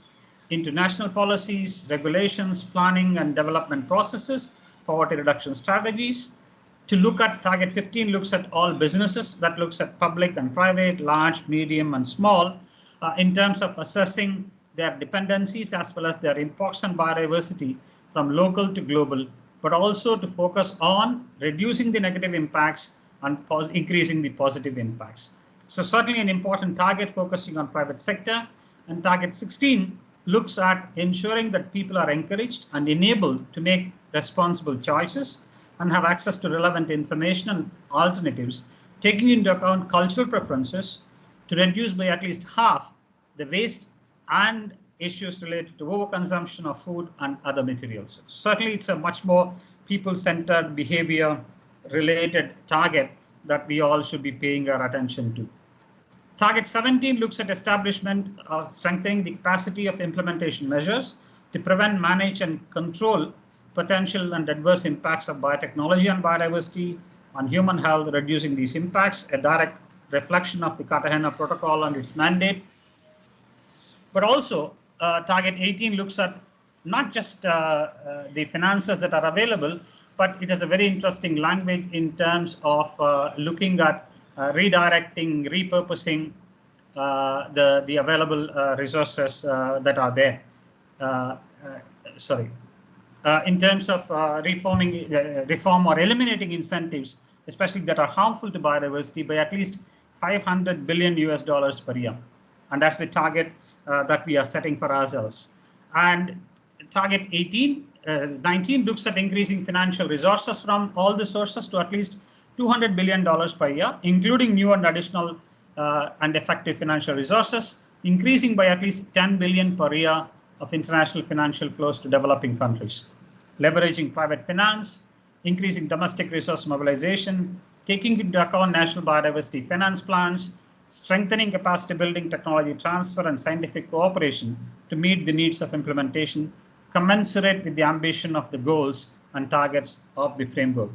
into national policies, regulations, planning and development processes, poverty reduction strategies. To look at target 15 looks at all businesses, that looks at public and private, large, medium and small, in terms of assessing their dependencies as well as their impacts on biodiversity from local to global, but also to focus on reducing the negative impacts and increasing the positive impacts. So certainly an important target focusing on private sector. And target 16 looks at ensuring that people are encouraged and enabled to make responsible choices and have access to relevant information and alternatives, taking into account cultural preferences to reduce by at least half the waste and issues related to overconsumption of food and other materials. Certainly it's a much more people-centered, behavior-related target that we all should be paying our attention to. Target 17 looks at establishment of strengthening the capacity of implementation measures to prevent, manage, and control potential and adverse impacts of biotechnology and biodiversity on human health, reducing these impacts, a direct reflection of the Cartagena Protocol and its mandate. But also, target 18 looks at not just the finances that are available, but it has a very interesting language in terms of looking at redirecting, repurposing the available resources that are there. In terms of reform or eliminating incentives, especially that are harmful to biodiversity, by at least $500 billion per year. And that's the target that we are setting for ourselves. And target 19 looks at increasing financial resources from all the sources to at least $200 billion per year, including new and additional and effective financial resources, increasing by at least 10 billion per year of international financial flows to developing countries, leveraging private finance, increasing domestic resource mobilization, taking into account national biodiversity finance plans, strengthening capacity building, technology transfer, and scientific cooperation to meet the needs of implementation commensurate with the ambition of the goals and targets of the framework.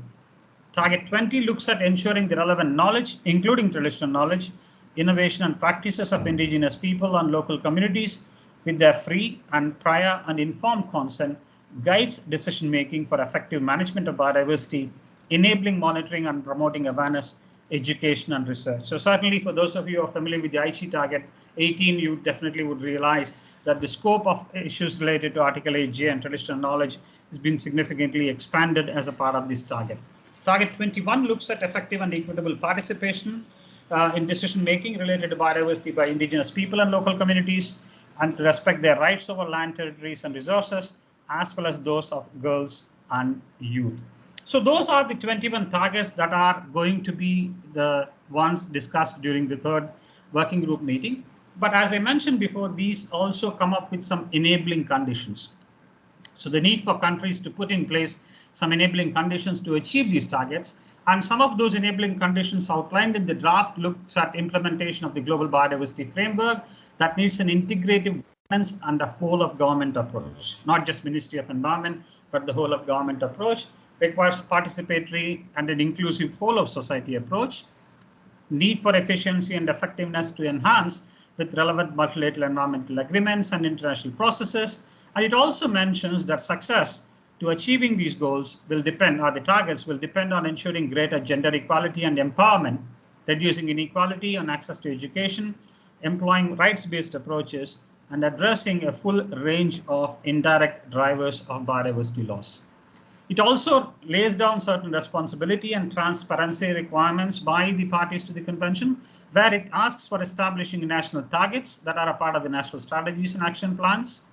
Target 20 looks at ensuring the relevant knowledge, including traditional knowledge, innovation and practices of indigenous people and local communities with their free and prior and informed consent, guides decision making for effective management of biodiversity, enabling monitoring and promoting awareness, education and research. So certainly for those of you who are familiar with the Aichi target 18, you definitely would realize that the scope of issues related to Article 8J and traditional knowledge has been significantly expanded as a part of this target. Target 21 looks at effective and equitable participation in decision making related to biodiversity by indigenous people and local communities, and to respect their rights over land, territories and resources, as well as those of girls and youth. So those are the 21 targets that are going to be the ones discussed during the third working group meeting. But as I mentioned before, these also come up with some enabling conditions. So the need for countries to put in place some enabling conditions to achieve these targets. And some of those enabling conditions outlined in the draft looks at implementation of the global biodiversity framework that needs an integrative governance and a whole of government approach, not just Ministry of Environment, but the whole of government approach, requires participatory and an inclusive whole of society approach, need for efficiency and effectiveness to enhance with relevant multilateral environmental agreements and international processes. And it also mentions that success to achieving these goals will depend, or the targets will depend on ensuring greater gender equality and empowerment, reducing inequality on access to education, employing rights-based approaches, and addressing a full range of indirect drivers of biodiversity loss. It also lays down certain responsibility and transparency requirements by the parties to the convention, where it asks for establishing national targets that are a part of the national strategies and action plans,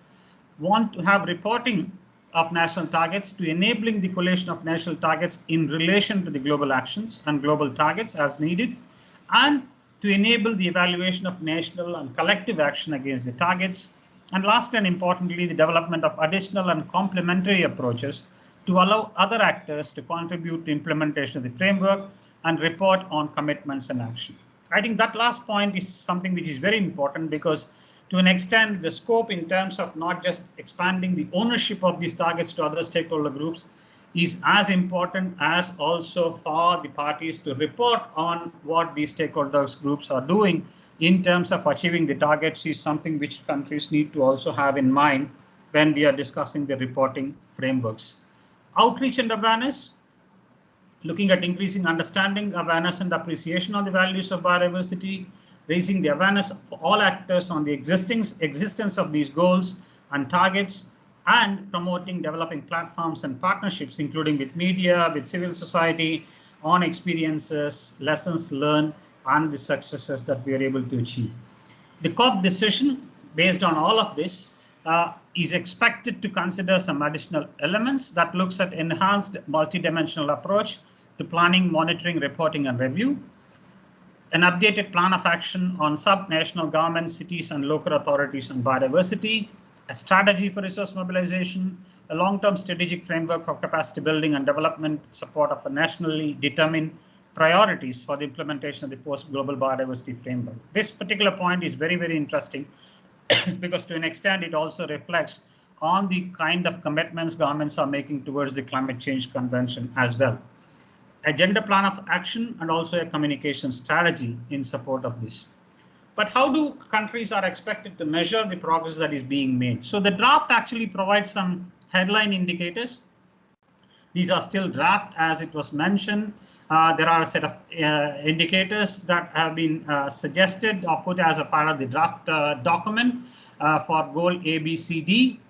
want to have reporting of national targets to enabling the collation of national targets in relation to the global actions and global targets as needed, and to enable the evaluation of national and collective action against the targets. And last and importantly, the development of additional and complementary approaches to allow other actors to contribute to implementation of the framework and report on commitments and action. I think that last point is something which is very important, because to an extent, the scope in terms of not just expanding the ownership of these targets to other stakeholder groups is as important as also for the parties to report on what these stakeholders groups are doing in terms of achieving the targets is something which countries need to also have in mind when we are discussing the reporting frameworks. Outreach and awareness, looking at increasing understanding, awareness and appreciation of the values of biodiversity, raising the awareness for all actors on the existence of these goals and targets, and promoting developing platforms and partnerships, including with media, with civil society, on experiences, lessons learned, and the successes that we are able to achieve. The COP decision, based on all of this, is expected to consider some additional elements that looks at enhanced multidimensional approach to planning, monitoring, reporting, and review, an updated plan of action on sub-national governments, cities, and local authorities on biodiversity, a strategy for resource mobilization, a long-term strategic framework of capacity building and development support of a nationally determined priorities for the implementation of the post-global biodiversity framework. This particular point is very, very interesting because to an extent it also reflects on the kind of commitments governments are making towards the climate change convention as well. Agenda plan of action and also a communication strategy in support of this. But how do countries are expected to measure the progress that is being made? So the draft actually provides some headline indicators. These are still draft, as it was mentioned. There are a set of indicators that have been suggested or put as a part of the draft document for goal A, B, C, D.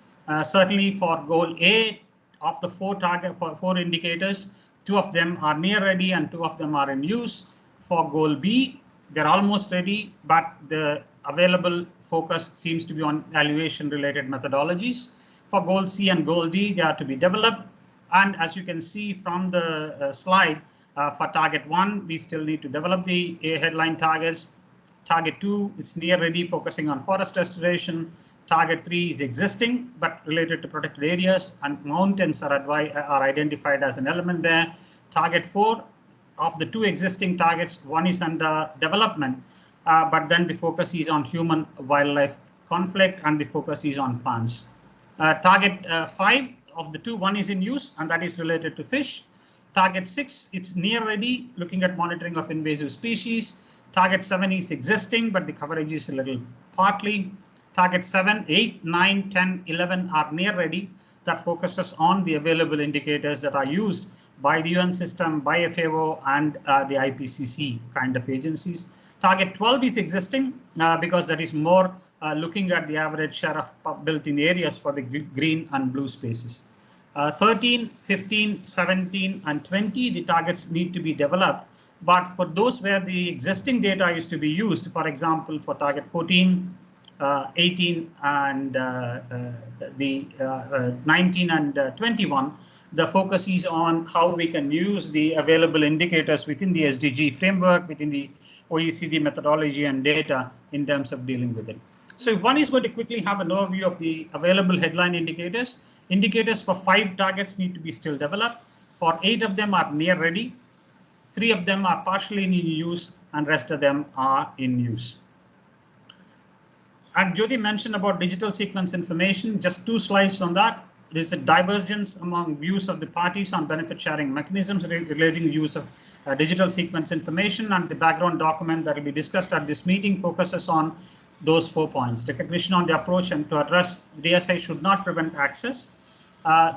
Certainly for goal A, of the four indicators, 2 of them are near ready and 2 of them are in use. For goal B, they're almost ready, but the available focus seems to be on evaluation related methodologies. For goal C and goal D, they are to be developed. And as you can see from the slide, for target 1, we still need to develop the headline targets. Target 2 is near ready, focusing on forest restoration. Target 3 is existing, but related to protected areas, and mountains are identified as an element there. Target 4 of the two existing targets, one is under development, but then the focus is on human-wildlife conflict and the focus is on plants. Target 5 of the two, one is in use and that is related to fish. Target 6, it's near ready, looking at monitoring of invasive species. Target 7 is existing, but the coverage is a little partly. Target 7, 8, 9, 10, 11 are near ready. That focuses on the available indicators that are used by the UN system, by FAO and the IPCC kind of agencies. Target 12 is existing because that is more looking at the average share of built-in areas for the green and blue spaces. 13, 15, 17 and 20, the targets need to be developed. But for those where the existing data is to be used, for example, for target 14, 18 and the 19 and 21, the focus is on how we can use the available indicators within the SDG framework, within the OECD methodology and data in terms of dealing with it. So if one is going to quickly have an overview of the available headline indicators, indicators for 5 targets need to be still developed. For 8 of them are near ready, 3 of them are partially in use, and rest of them are in use. And Jyoti mentioned about digital sequence information, just 2 slides on that. There's a divergence among views of the parties on benefit sharing mechanisms relating to use of digital sequence information, and the background document that will be discussed at this meeting focuses on those 4 points. Recognition on the approach and to address DSI should not prevent access.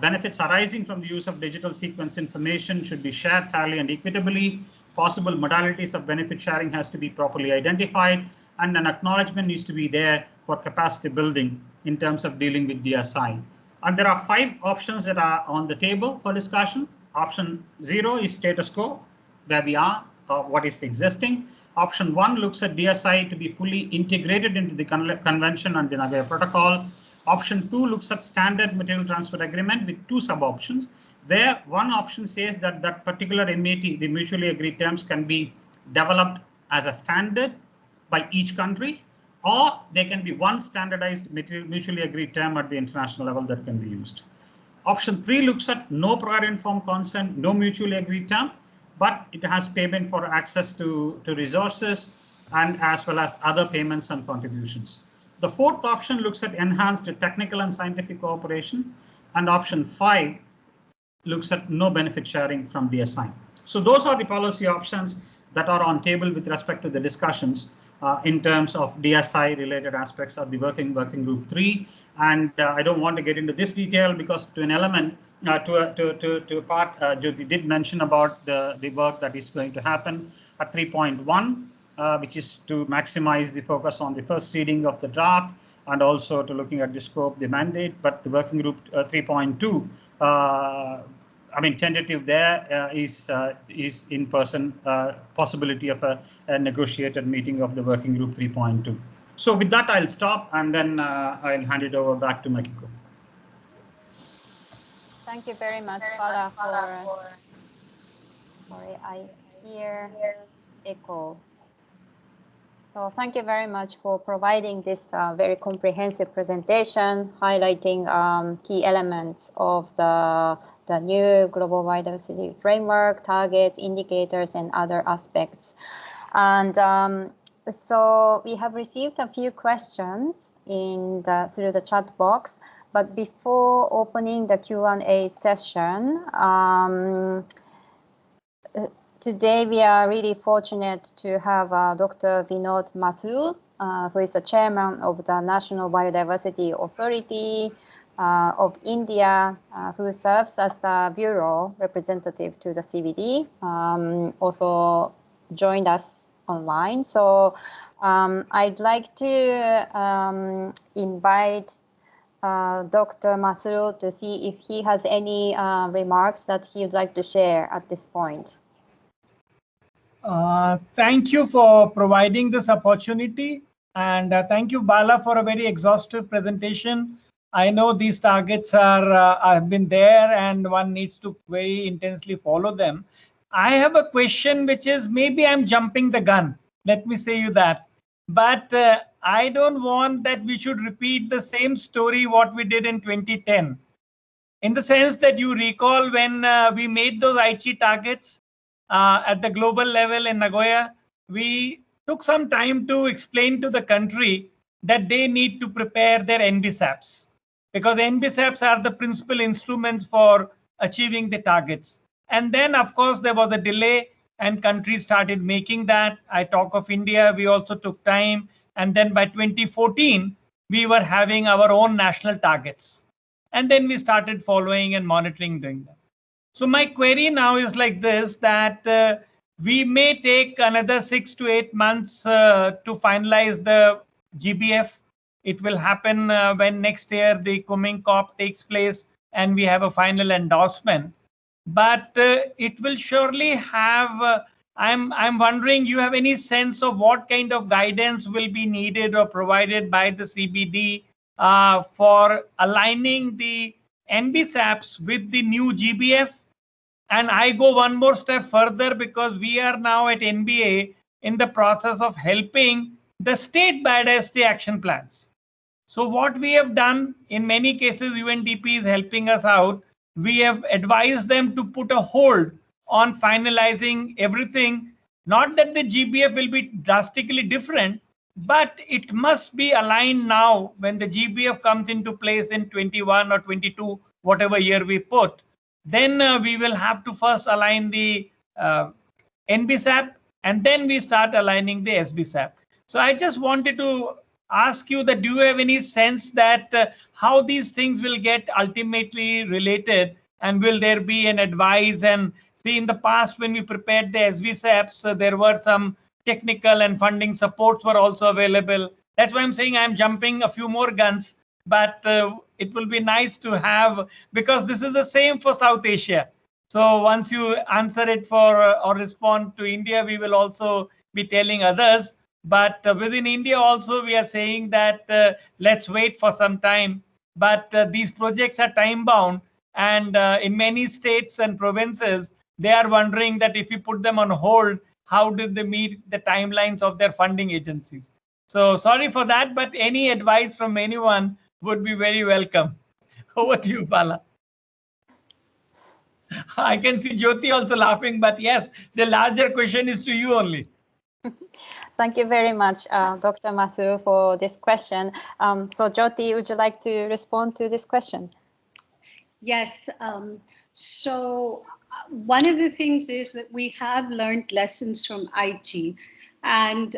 Benefits arising from the use of digital sequence information should be shared fairly and equitably. Possible modalities of benefit sharing has to be properly identified, and an acknowledgement needs to be there for capacity building in terms of dealing with DSI. And there are 5 options that are on the table for discussion. Option 0 is status quo, where we are, what is existing. Option 1 looks at DSI to be fully integrated into the convention and the Nagoya Protocol. Option 2 looks at standard material transfer agreement with 2 sub-options, where one option says that that particular MAT, the mutually agreed terms, can be developed as a standard by each country, or there can be one standardized mutually agreed term at the international level that can be used. Option 3 looks at no prior informed consent, no mutually agreed term, but it has payment for access to resources and as well as other payments and contributions. The 4th option looks at enhanced technical and scientific cooperation, and option 5 looks at no benefit sharing from DSI. So those are the policy options that are on table with respect to the discussions in terms of DSI related aspects of the working group 3. And I don't want to get into this detail because to an element, to a part, Jyoti did mention about the work that is going to happen at 3.1, which is to maximize the focus on the first reading of the draft and also to looking at the scope, the mandate. But the working group 3.2, I mean, tentative there is in person possibility of a negotiated meeting of the working group 3.2. So with that, I'll stop and then I'll hand it over back to Makiko.
Thank you very much, Bala, sorry, I hear echo. So thank you very much for providing this very comprehensive presentation, highlighting key elements of the new global biodiversity framework, targets, indicators, and other aspects. And so we have received a few questions through the chat box. But before opening the Q&A session, today we are really fortunate to have Dr. Vinod Mathur, who is the chairman of the National Biodiversity Authority of India, who serves as the bureau representative to the CBD, also joined us online. So I'd like to invite Dr. Mathur to see if he has any remarks that he would like to share at this point.
Thank you for providing this opportunity, and thank you, Bala, for a very exhaustive presentation. I know these targets have been there and one needs to very intensely follow them. I have a question which is, maybe I'm jumping the gun, let me say you that, but I don't want that we should repeat the same story what we did in 2010. In the sense that you recall when we made those Aichi targets, at the global level in Nagoya, we took some time to explain to the country that they need to prepare their NBSAPs, because NBSAPs are the principal instruments for achieving the targets. And then, of course, there was a delay and countries started making that. I talk of India, we also took time. And then by 2014, we were having our own national targets. And then we started following and monitoring doing that. So my query now is like this, that we may take another 6 to 8 months to finalize the GBF. It will happen when next year the COMING COP takes place and we have a final endorsement. But it will surely have, I'm wondering, you have any sense of what kind of guidance will be needed or provided by the CBD for aligning the NBSAPs with the new GBF? And I go one more step further, because we are now at NBA in the process of helping the state biodiversity action plans. So what we have done, in many cases, UNDP is helping us out. We have advised them to put a hold on finalizing everything. Not that the GBF will be drastically different, but it must be aligned now when the GBF comes into place in 21 or 22, whatever year we put. Then we will have to first align the NBSAP, and then we start aligning the SBSAP. So I just wanted to ask you that, do you have any sense that how these things will get ultimately related, and will there be an advice? And see, in the past when we prepared the SBSAPs, there were some technical and funding supports were also available. That's why I'm saying I'm jumping a few more guns, but it will be nice to have, because this is the same for South Asia. So once you answer it for or respond to India, we will also be telling others. But within India also, we are saying that let's wait for some time. But these projects are time bound. And in many states and provinces, they are wondering that if you put them on hold, how did they meet the timelines of their funding agencies? So sorry for that, but any advice from anyone would be very welcome. Over to you, Bala. I can see Jyoti also laughing, but yes, the larger question is to you only.
Thank you very much, Dr. Matthew, for this question. So Jyoti, would you like to respond to this question?
Yes. So one of the things is that we have learned lessons from Aichi, and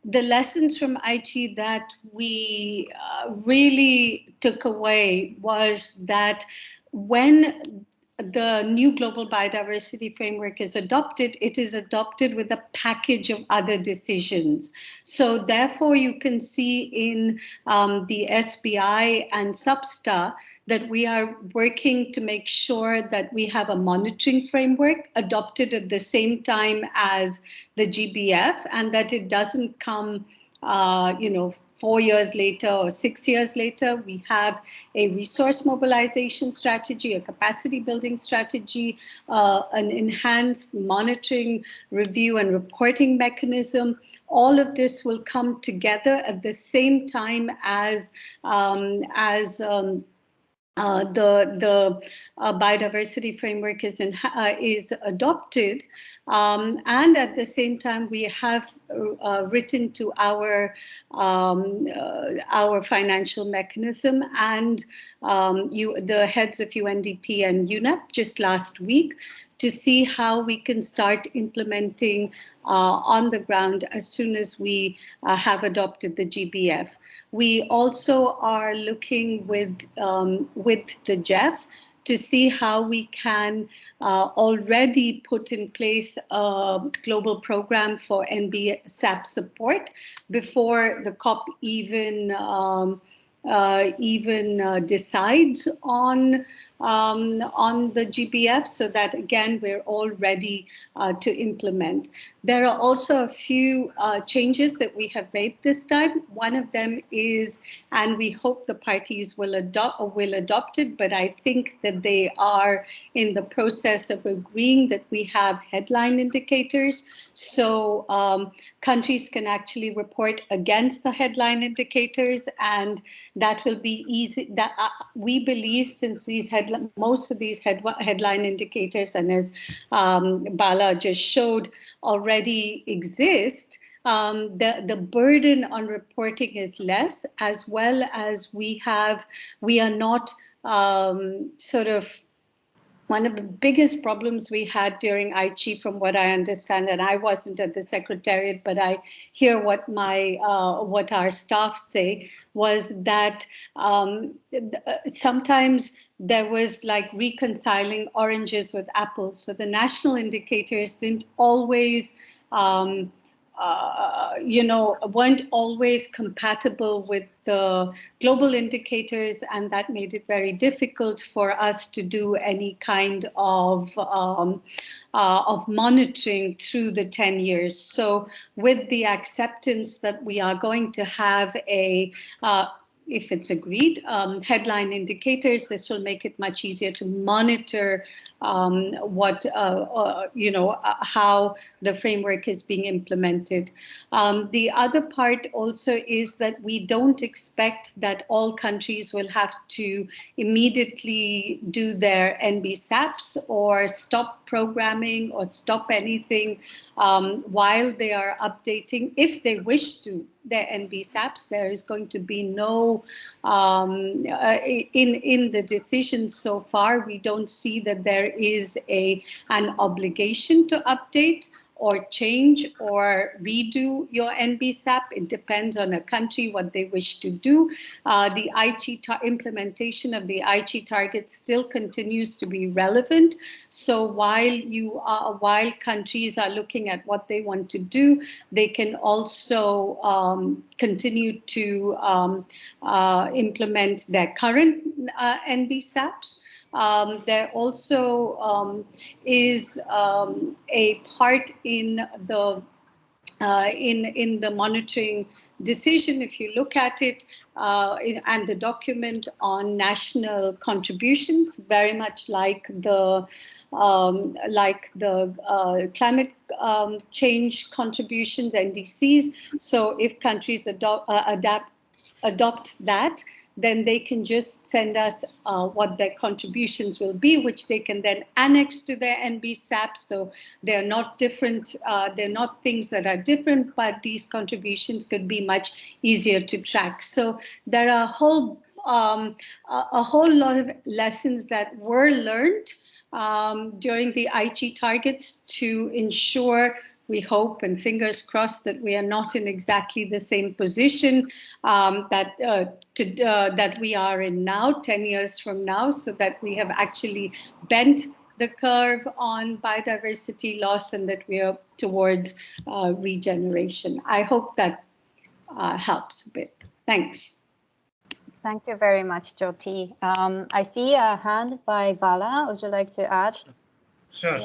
the lessons from Aichi that we really took away was that when the new global biodiversity framework is adopted, it is adopted with a package of other decisions. So therefore, you can see in the SBI and SBSTTA that we are working to make sure that we have a monitoring framework adopted at the same time as the GBF, and that it doesn't come 4 years later or 6 years later. We have a resource mobilization strategy, a capacity building strategy, an enhanced monitoring, review and reporting mechanism. All of this will come together at the same time as the biodiversity framework is adopted, and at the same time we have written to our financial mechanism, and the heads of UNDP and UNEP just last week, to see how we can start implementing on the ground as soon as we have adopted the GBF. We also are looking with the GEF to see how we can already put in place a global program for NBSAP support before the COP even decides on the GBF, so that again we're all ready to implement. There are also a few changes that we have made this time. One of them is, and we hope the parties will adopt it, but I think that they are in the process of agreeing that we have headline indicators. So countries can actually report against the headline indicators, and that will be easy. That we believe, since most of these headline indicators, and as Bala just showed, already exist. The burden on reporting is less, as well as we are not sort of. One of the biggest problems we had during Aichi, from what I understand, and I wasn't at the Secretariat, but I hear what our staff say, was that sometimes there was like reconciling oranges with apples. So the national indicators didn't always weren't always compatible with the global indicators, and that made it very difficult for us to do any kind of monitoring through the 10 years. So with the acceptance that we are going to have if it's agreed, headline indicators, this will make it much easier to monitor how the framework is being implemented. The other part also is that we don't expect that all countries will have to immediately do their NBSAPs or stop programming or stop anything while they are updating. If they wish to their NBSAPs, there is going to be no, in the decision so far, we don't see that there is an obligation to update or change or redo your NBSAP. It depends on a country what they wish to do. The Aichi implementation of the Aichi target still continues to be relevant. So while countries are looking at what they want to do, they can also continue to implement their current NBSAPs. There also is a part in the monitoring decision, if you look at it, and the document on national contributions, very much like the climate change contributions, NDCs. So if countries adopt that, then they can just send us what their contributions will be, which they can then annex to their NBSAP. So they're not different, they're not things that are different, but these contributions could be much easier to track. So there are a whole lot of lessons that were learned during the Aichi targets to ensure, we hope and fingers crossed, that we are not in exactly the same position that we are in now, 10 years from now, so that we have actually bent the curve on biodiversity loss and that we are towards regeneration. I hope that helps a bit. Thanks.
Thank you very much, Jyoti. I see a hand by Bala. Would you like to add?
Sure.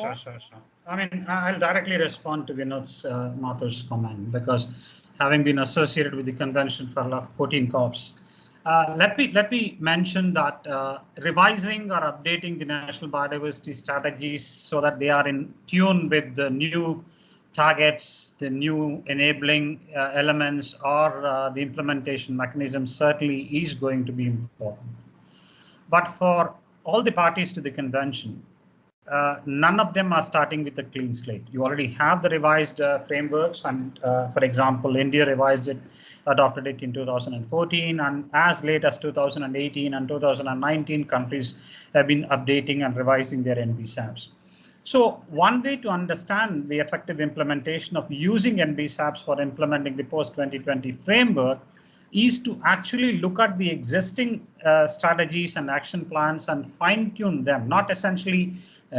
I mean, I'll directly respond to Vinod's Mathur's comment, because having been associated with the convention for 14 COPs, let me mention that revising or updating the national biodiversity strategies so that they are in tune with the new targets, the new enabling elements, or the implementation mechanism certainly is going to be important. But for all the parties to the convention, none of them are starting with a clean slate. You already have the revised frameworks, and for example, India revised it, adopted it in 2014, and as late as 2018 and 2019, countries have been updating and revising their NBSAPs. So one way to understand the effective implementation of using NBSAPs for implementing the post-2020 framework is to actually look at the existing strategies and action plans and fine-tune them, not essentially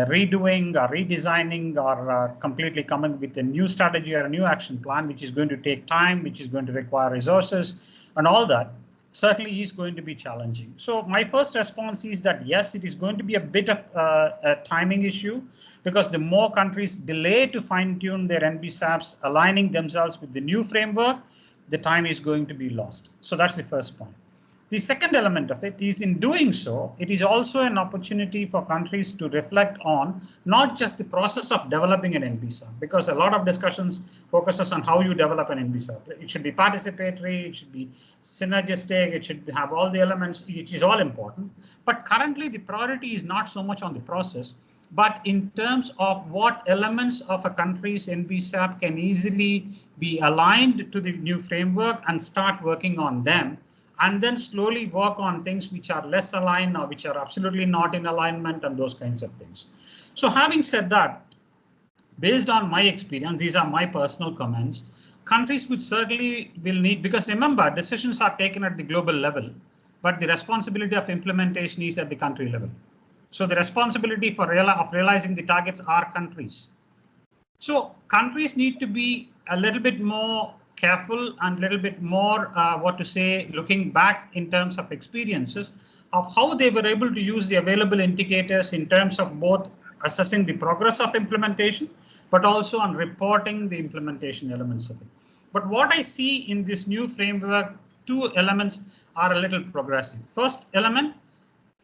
redoing or redesigning or completely coming with a new strategy or a new action plan, which is going to take time, which is going to require resources, and all that certainly is going to be challenging. So my first response is that yes, it is going to be a bit of a timing issue, because the more countries delay to fine-tune their NBSAPs, aligning themselves with the new framework, the time is going to be lost. So that's the first point. The second element of it is, in doing so, it is also an opportunity for countries to reflect on not just the process of developing an NBSAP, because a lot of discussions focuses on how you develop an NBSAP. It should be participatory, it should be synergistic, it should have all the elements, it is all important. But currently the priority is not so much on the process, but in terms of what elements of a country's NBSAP can easily be aligned to the new framework and start working on them, and then slowly work on things which are less aligned or which are absolutely not in alignment and those kinds of things. So having said that, based on my experience, these are my personal comments, countries which certainly will need, because remember, decisions are taken at the global level, but the responsibility of implementation is at the country level. So the responsibility for realizing the targets are countries. So countries need to be a little bit more careful and a little bit more, looking back in terms of experiences of how they were able to use the available indicators in terms of both assessing the progress of implementation, but also on reporting the implementation elements of it. But what I see in this new framework, two elements are a little progressive. First element,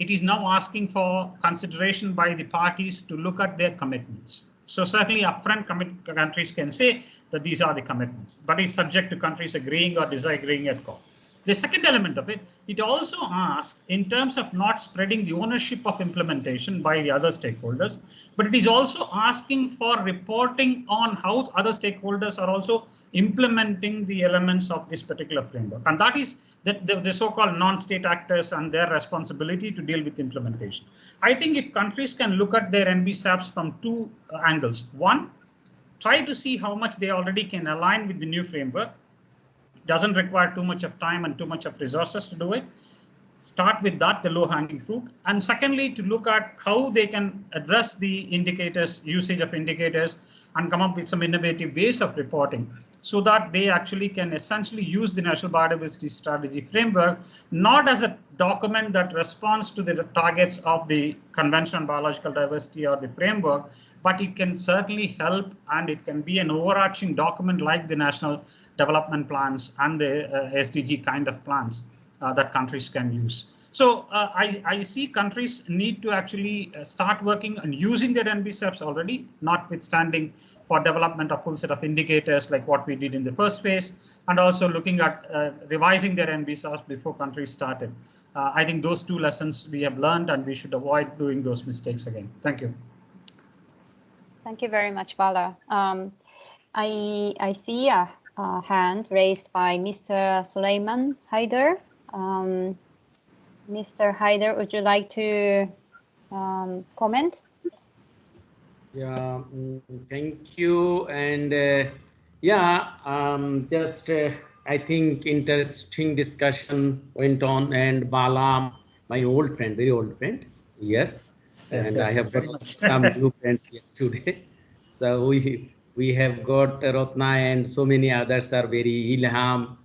it is now asking for consideration by the parties to look at their commitments. So certainly upfront countries can say that these are the commitments, but it's subject to countries agreeing or disagreeing at COP. The second element of it, it also asks in terms of not spreading the ownership of implementation by the other stakeholders, but it is also asking for reporting on how other stakeholders are also implementing the elements of this particular framework. And that is the so-called non-state actors and their responsibility to deal with implementation. I think if countries can look at their NBSAPs from two angles. One, try to see how much they already can align with the new framework. It doesn't require too much of time and too much of resources to do it. Start with that, the low-hanging fruit. And secondly, to look at how they can address the indicators, usage of indicators, and come up with some innovative ways of reporting so that they actually can essentially use the National Biodiversity Strategy Framework, not as a document that responds to the targets of the Convention on Biological Diversity or the framework, but it can certainly help, and it can be an overarching document like the National Development Plans and the SDG kind of plans that countries can use. So I see countries need to actually start working on using their NBSAPs already, notwithstanding for development of full set of indicators like what we did in the first phase, and also looking at revising their NBSAPs before countries started. I think those two lessons we have learned, and we should avoid doing those mistakes again. Thank you.
Thank you very much, Bala. I see a hand raised by Mr. Suleiman Haider. Mr. Haider, would you like to comment?
Yeah, thank you. And I think interesting discussion went on, and Bala, my old friend, very old friend here. Yes, I have got some new friends here today. So we have got Rotna and so many others are very Ilham.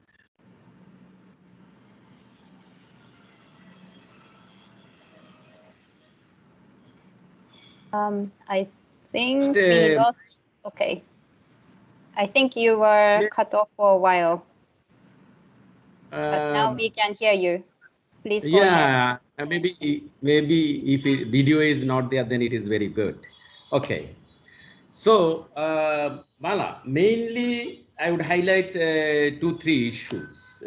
I think we lost. Okay. I think you were cut off for a while. But now we can hear you. Please go ahead.
Maybe if video is not there, then it is very good. Okay. So, Bala, mainly I would highlight 2-3 issues.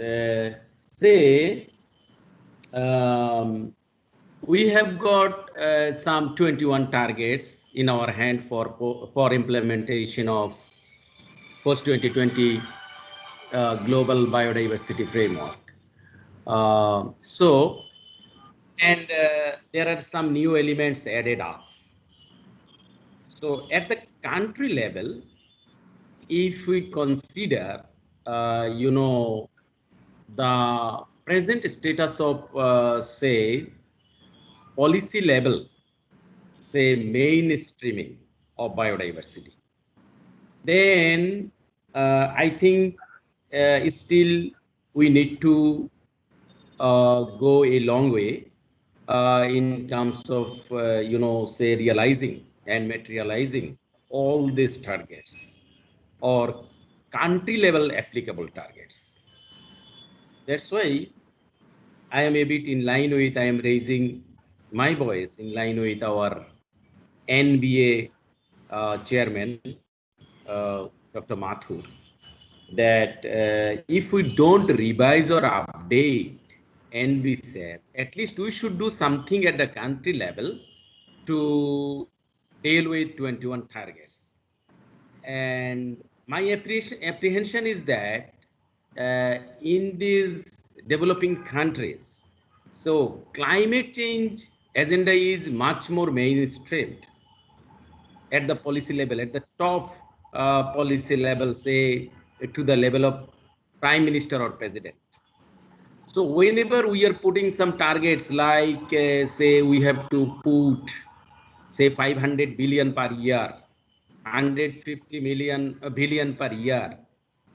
We have got some 21 targets in our hand for implementation of post-2020 global biodiversity framework. There are some new elements added up. So at the country level, if we consider, the present status of, say, policy level, say, mainstreaming of biodiversity, then I think still we need to go a long way in terms of, say, realizing and materializing all these targets or country level applicable targets. That's why I am a bit in line with, I am raising my voice in line with our NBA chairman, Dr. Mathur, that if we don't revise or update NBSAP, at least we should do something at the country level to deal with 21 targets. And my apprehension is that in these developing countries, so climate change agenda is much more mainstreamed at the policy level, at the top policy level, say to the level of prime minister or president. So whenever we are putting some targets like say we have to put say 500 billion per year, 150 billion per year,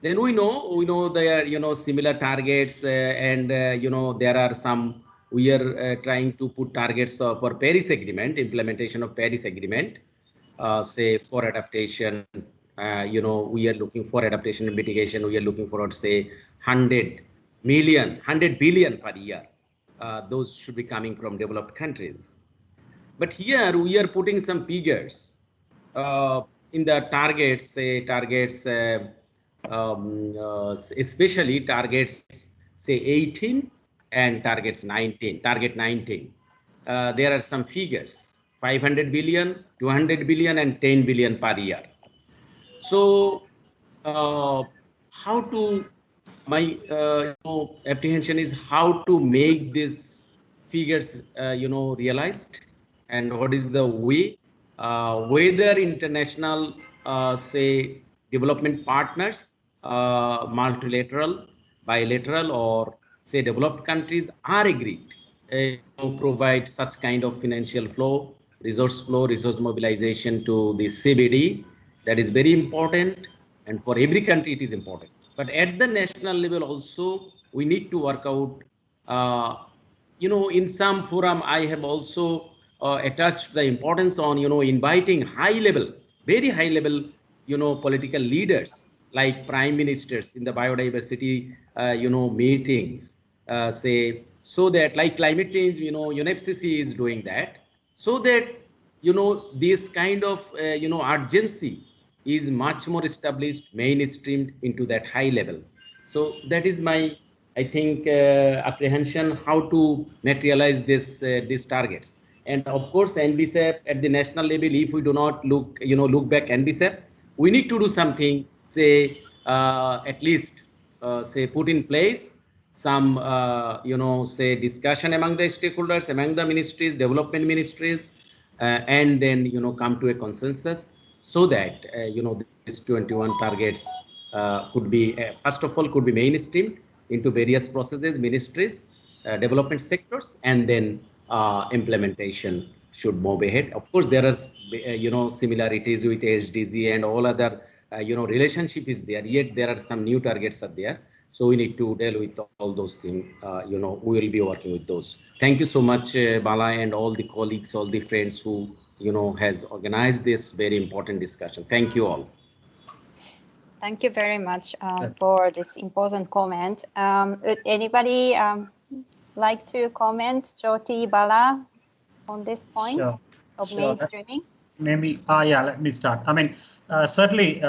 then we know there are similar targets and there are some, we are trying to put targets for Paris Agreement, implementation of Paris Agreement, say for adaptation, we are looking for adaptation and mitigation, we are looking for say 100 billion per year. Those should be coming from developed countries. But here we are putting some figures in the targets, say targets, especially targets say 18 and targets 19, target 19. There are some figures, 500 billion, 200 billion and 10 billion per year. So how to, my apprehension is how to make these figures realized, and what is the way, whether international say development partners, multilateral, bilateral, or say developed countries are agreed to provide such kind of financial flow, resource mobilization to the CBD. That is very important, and for every country it is important. But at the national level also, we need to work out, in some forum, I have also attached the importance on, inviting high level, very high level, political leaders like prime ministers in the biodiversity, meetings, say, so that like climate change, UNEP is doing that, so that, this kind of, urgency is much more established, mainstreamed into that high level. So that is my, I think, apprehension how to materialize this these targets. And of course, NBSAP at the national level, if we do not look back NBSAP, we need to do something, say at least say put in place some say discussion among the stakeholders, among the ministries, development ministries, and then come to a consensus, so that these 21 targets could be first of all could be mainstreamed into various processes, ministries, development sectors, and then implementation should move ahead. Of course, there are similarities with HDG and all other relationship is there, yet there are some new targets are there. So we need to deal with all those things. We will be working with those. Thank you so much, Bala, and all the colleagues, all the friends who has organized this very important discussion. Thank you all.
Thank you very much for this important comment. Would anybody like to comment, Jyoti, Bala, on this point of mainstreaming?
Maybe, yeah, let me start. I mean, certainly,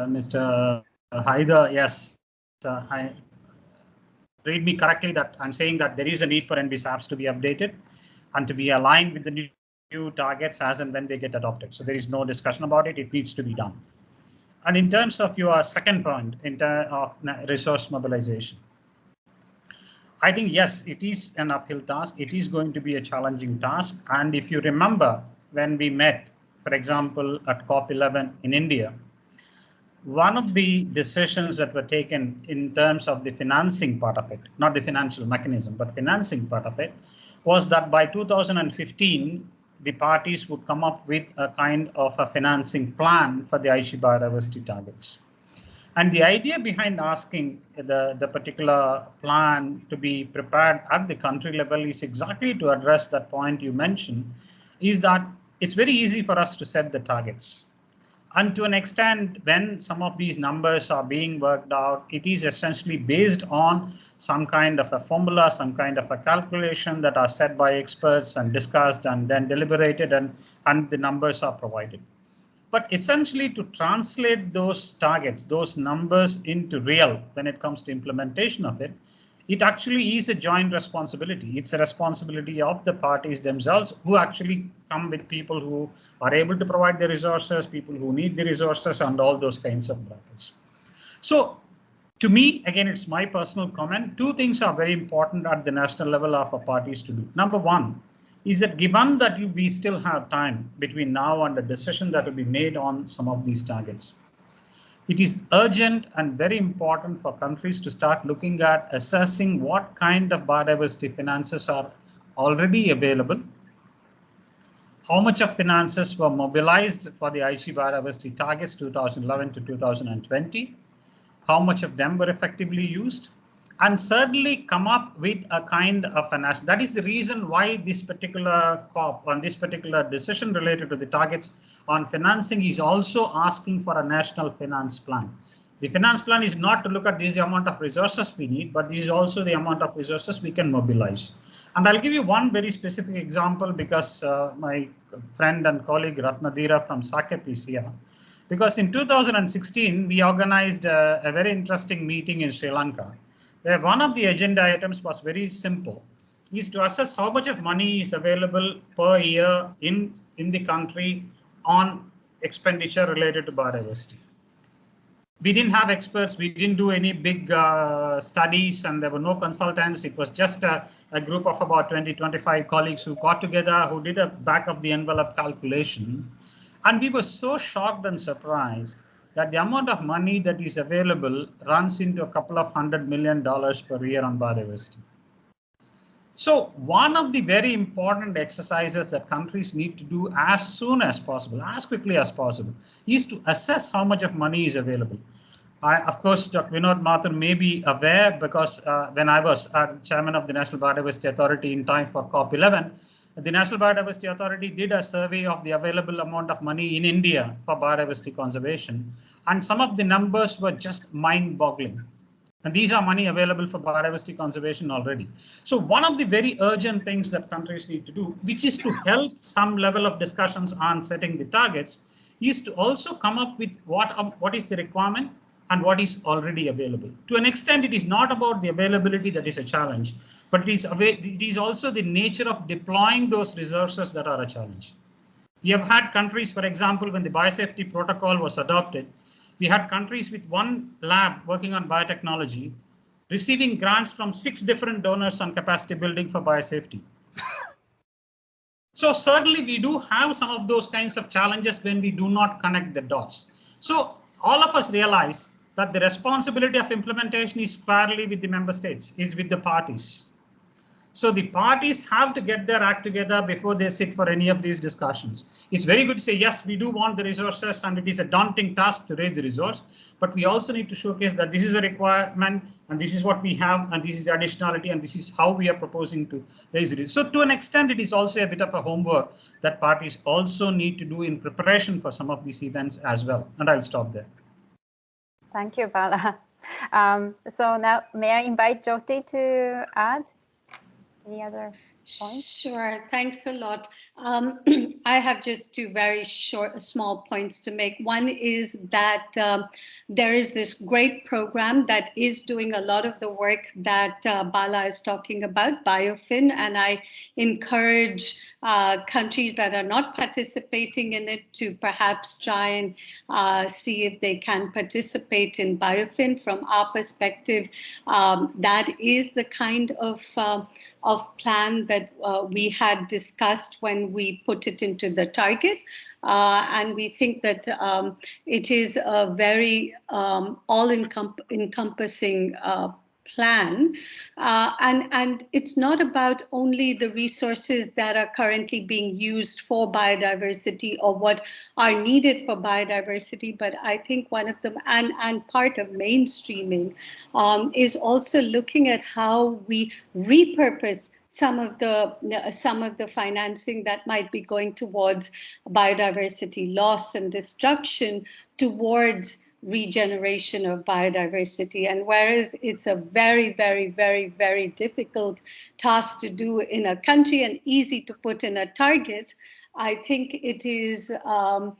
Mr. Haider, yes, I read me correctly that I'm saying that there is a need for NBSAPs to be updated and to be aligned with the new targets as and when they get adopted. So there is no discussion about it. It needs to be done. And in terms of your second point, in terms of resource mobilization, I think, yes, it is an uphill task. It is going to be a challenging task. And if you remember, when we met, for example, at COP11 in India, one of the decisions that were taken in terms of the financing part of it, not the financial mechanism, but financing part of it, was that by 2015, the parties would come up with a kind of a financing plan for the Aichi biodiversity targets. And the idea behind asking the particular plan to be prepared at the country level is exactly to address that point you mentioned, is that it's very easy for us to set the targets. And to an extent, when some of these numbers are being worked out, it is essentially based on some kind of a formula, some kind of a calculation that are set by experts and discussed and then deliberated, and the numbers are provided. But essentially, to translate those targets, those numbers into real when it comes to implementation of it, it actually is a joint responsibility. It's a responsibility of the parties themselves, who actually come with people who are able to provide the resources, people who need the resources, and all those kinds of brackets. So to me, again, it's my personal comment. Two things are very important at the national level of our parties to do. Number one is that given that we still have time between now and the decision that will be made on some of these targets, it is urgent and very important for countries to start looking at assessing what kind of biodiversity finances are already available, how much of finances were mobilized for the Aichi biodiversity targets 2011 to 2020, how much of them were effectively used, and certainly come up with a kind of an that is the reason why this particular COP on this particular decision related to the targets on financing is also asking for a national finance plan. The finance plan is not to look at this the amount of resources we need, but this is also the amount of resources we can mobilize. And I'll give you one very specific example because my friend and colleague Ratnadira from SACP is here. Because in 2016, we organized a very interesting meeting in Sri Lanka, where one of the agenda items was very simple, is to assess how much of money is available per year in the country on expenditure related to biodiversity. We didn't have experts, we didn't do any big studies, and there were no consultants. It was just a group of about 20-25 colleagues who got together, who did a back of the envelope calculation. And we were so shocked and surprised that the amount of money that is available runs into a couple of $100 million per year on biodiversity. So one of the very important exercises that countries need to do as soon as possible, as quickly as possible, is to assess how much of money is available. Of course, Dr. Vinod Mathur may be aware, because when I was chairman of the National Biodiversity Authority in time for COP11, the National Biodiversity Authority did a survey of the available amount of money in India for biodiversity conservation. And some of the numbers were just mind-boggling. And these are money available for biodiversity conservation already. So one of the very urgent things that countries need to do, which is to help some level of discussions on setting the targets, is to also come up with what is the requirement and what is already available. To an extent, it is not about the availability that is a challenge, but it is also the nature of deploying those resources that are a challenge. We have had countries, for example, when the biosafety protocol was adopted, we had countries with one lab working on biotechnology, receiving grants from 6 different donors on capacity building for biosafety. So certainly we do have some of those kinds of challenges when we do not connect the dots. So all of us realize that the responsibility of implementation is squarely with the member states, is with the parties. So the parties have to get their act together before they sit for any of these discussions. It's very good to say, yes, we do want the resources, and it is a daunting task to raise the resource, but we also need to showcase that this is a requirement, and this is what we have, and this is additionality, and this is how we are proposing to raise it. So to an extent, it is also a bit of a homework that parties also need to do in preparation for some of these events as well. And I'll stop there.
Thank you, Bala. So now, may I invite Jyoti to add any other points?
Sure, thanks a lot. I have just 2 very small points to make. One is that there is this great program that is doing a lot of the work that Bala is talking about, Biofin, and I encourage countries that are not participating in it to perhaps try and see if they can participate in Biofin. From our perspective, that is the kind of plan that we had discussed when we put it into the target. And we think that it is a very all-encompassing plan, and it's not about only the resources that are currently being used for biodiversity or what are needed for biodiversity, but I think one of them, and part of mainstreaming, is also looking at how we repurpose some of the financing that might be going towards biodiversity loss and destruction towards regeneration of biodiversity. And whereas it's a very, very, very, very difficult task to do in a country and easy to put in a target, I think it is a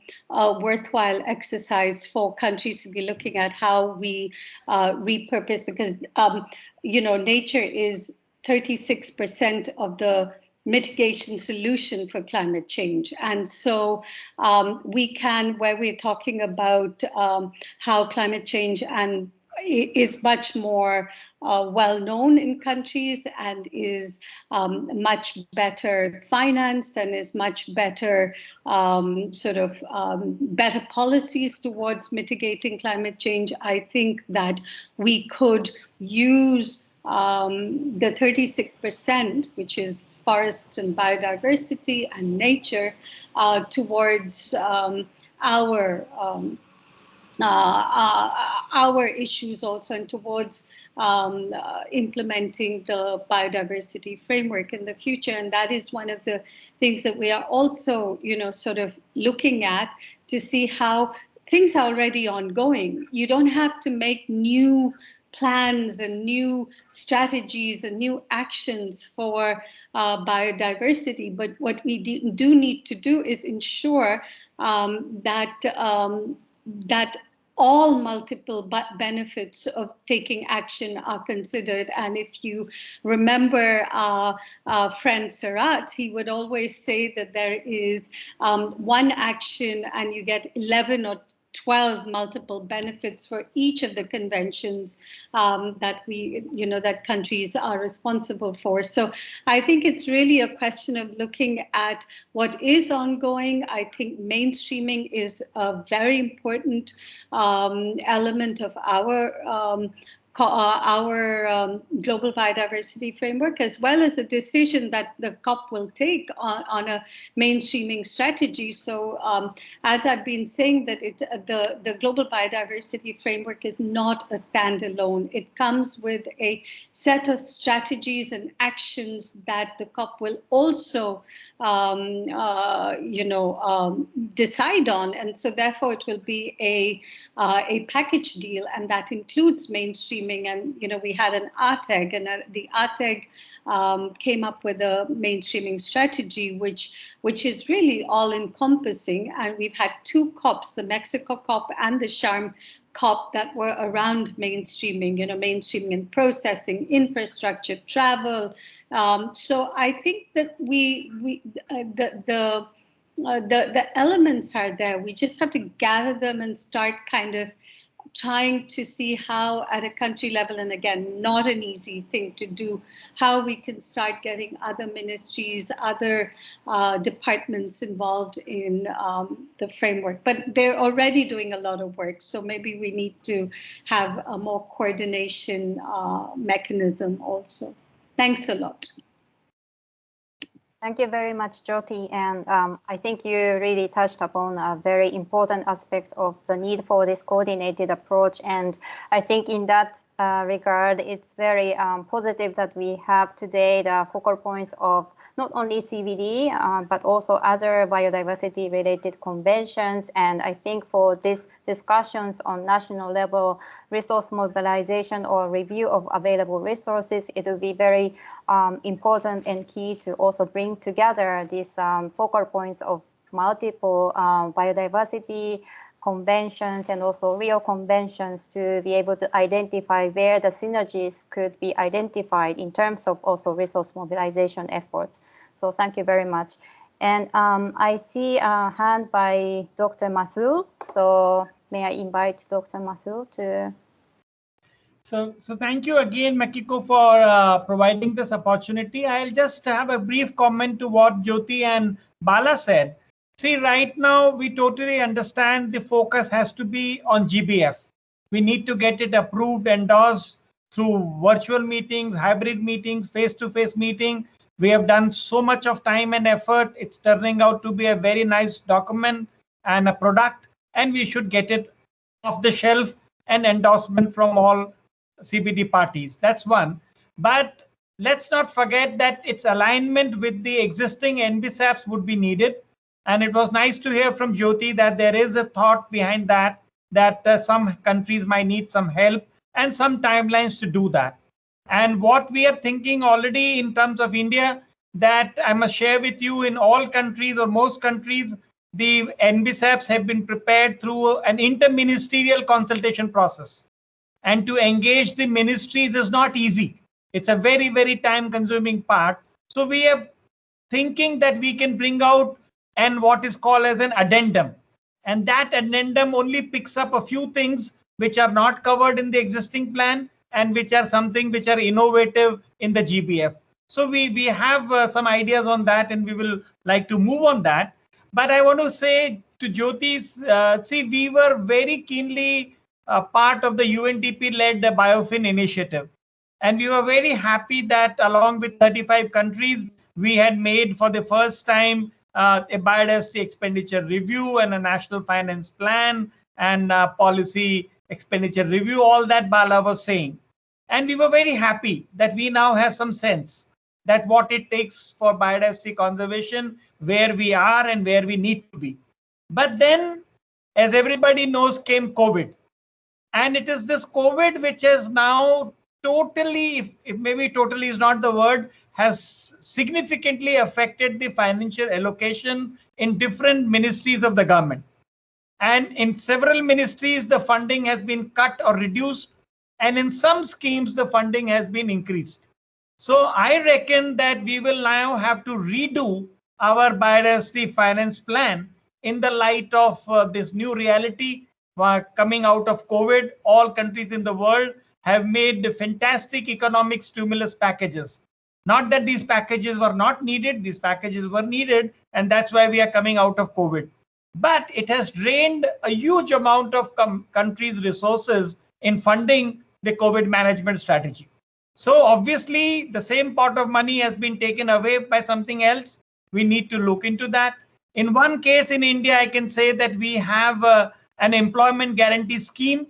worthwhile exercise for countries to be looking at how we repurpose, because nature is 36% of the mitigation solution for climate change. And so we can, where we're talking about how climate change is much more well known in countries and is much better financed and is much better better policies towards mitigating climate change, I think that we could use the 36%, which is forests and biodiversity and nature, towards our issues also, and towards implementing the biodiversity framework in the future. And that is one of the things that we are also, looking at to see how things are already ongoing. You don't have to make new plans and new strategies and new actions for biodiversity, but what we do need to do is ensure that all multiple benefits of taking action are considered. And if you remember our friend Sarat, he would always say that there is one action and you get 11 or 12 multiple benefits for each of the conventions that countries are responsible for. So I think it's really a question of looking at what is ongoing. I think mainstreaming is a very important element of our global biodiversity framework, as well as the decision that the COP will take on a mainstreaming strategy. So as I've been saying, that the global biodiversity framework is not a standalone. It comes with a set of strategies and actions that the COP will also decide on, and so therefore it will be a package deal, and that includes mainstreaming. And we had an ATEG, and the ATEG came up with a mainstreaming strategy, which is really all-encompassing. And we've had two COPs, the Mexico COP and the Sharm COP, that were around mainstreaming, mainstreaming in processing, infrastructure, travel. So I think that the elements are there. We just have to gather them and start kind of trying to see how, at a country level, and again, not an easy thing to do, how we can start getting other ministries, other departments involved in the framework. But they're already doing a lot of work, so maybe we need to have a more coordination mechanism also. Thanks a lot.
Thank you very much, Jyoti. And I think you really touched upon a very important aspect of the need for this coordinated approach. And I think in that regard, it's very positive that we have today the focal points of not only CBD, but also other biodiversity-related conventions. And I think for these discussions on national level, resource mobilization or review of available resources, it will be very important and key to also bring together these focal points of multiple biodiversity conventions and also real conventions to be able to identify where the synergies could be identified in terms of also resource mobilization efforts. So thank you very much. And I see a hand by Dr. Mathur. So may I invite Dr. Mathur to...
So thank you again, Makiko, for providing this opportunity. I'll just have a brief comment to what Jyoti and Bala said. See, right now, we totally understand the focus has to be on GBF. We need to get it approved, endorsed, through virtual meetings, hybrid meetings, face-to-face meeting. We have done so much of time and effort. It's turning out to be a very nice document and a product, and we should get it off the shelf and endorsement from all CBD parties. That's one. But let's not forget that its alignment with the existing NBSAPs would be needed. And it was nice to hear from Jyoti that there is a thought behind that, some countries might need some help and some timelines to do that. And what we are thinking already in terms of India, that I must share with you, in all countries or most countries, the NBSAPs have been prepared through an interministerial consultation process. And to engage the ministries is not easy. It's a very, very time-consuming part. So we are thinking that we can bring out what is called as an addendum. And that addendum only picks up a few things which are not covered in the existing plan and which are something which are innovative in the GBF. So we have some ideas on that, and we will like to move on that. But I want to say to Jyoti, see, we were very keenly part of the UNDP-led Biofin initiative. And we were very happy that along with 35 countries, we had made for the first time a biodiversity expenditure review and a national finance plan and policy expenditure review, all that Bala was saying. And we were very happy that we now have some sense that what it takes for biodiversity conservation, where we are and where we need to be. But then, as everybody knows, came COVID. And it is this COVID which has now totally, if maybe totally is not the word, has significantly affected the financial allocation in different ministries of the government. And in several ministries, the funding has been cut or reduced. And in some schemes, the funding has been increased. So I reckon that we will now have to redo our biodiversity finance plan in the light of this new reality coming out of COVID. All countries in the world have made fantastic economic stimulus packages. Not that these packages were not needed, these packages were needed, and that's why we are coming out of COVID. But it has drained a huge amount of countries' resources in funding the COVID management strategy. So obviously, the same pot of money has been taken away by something else. We need to look into that. In one case in India, I can say that we have an employment guarantee scheme.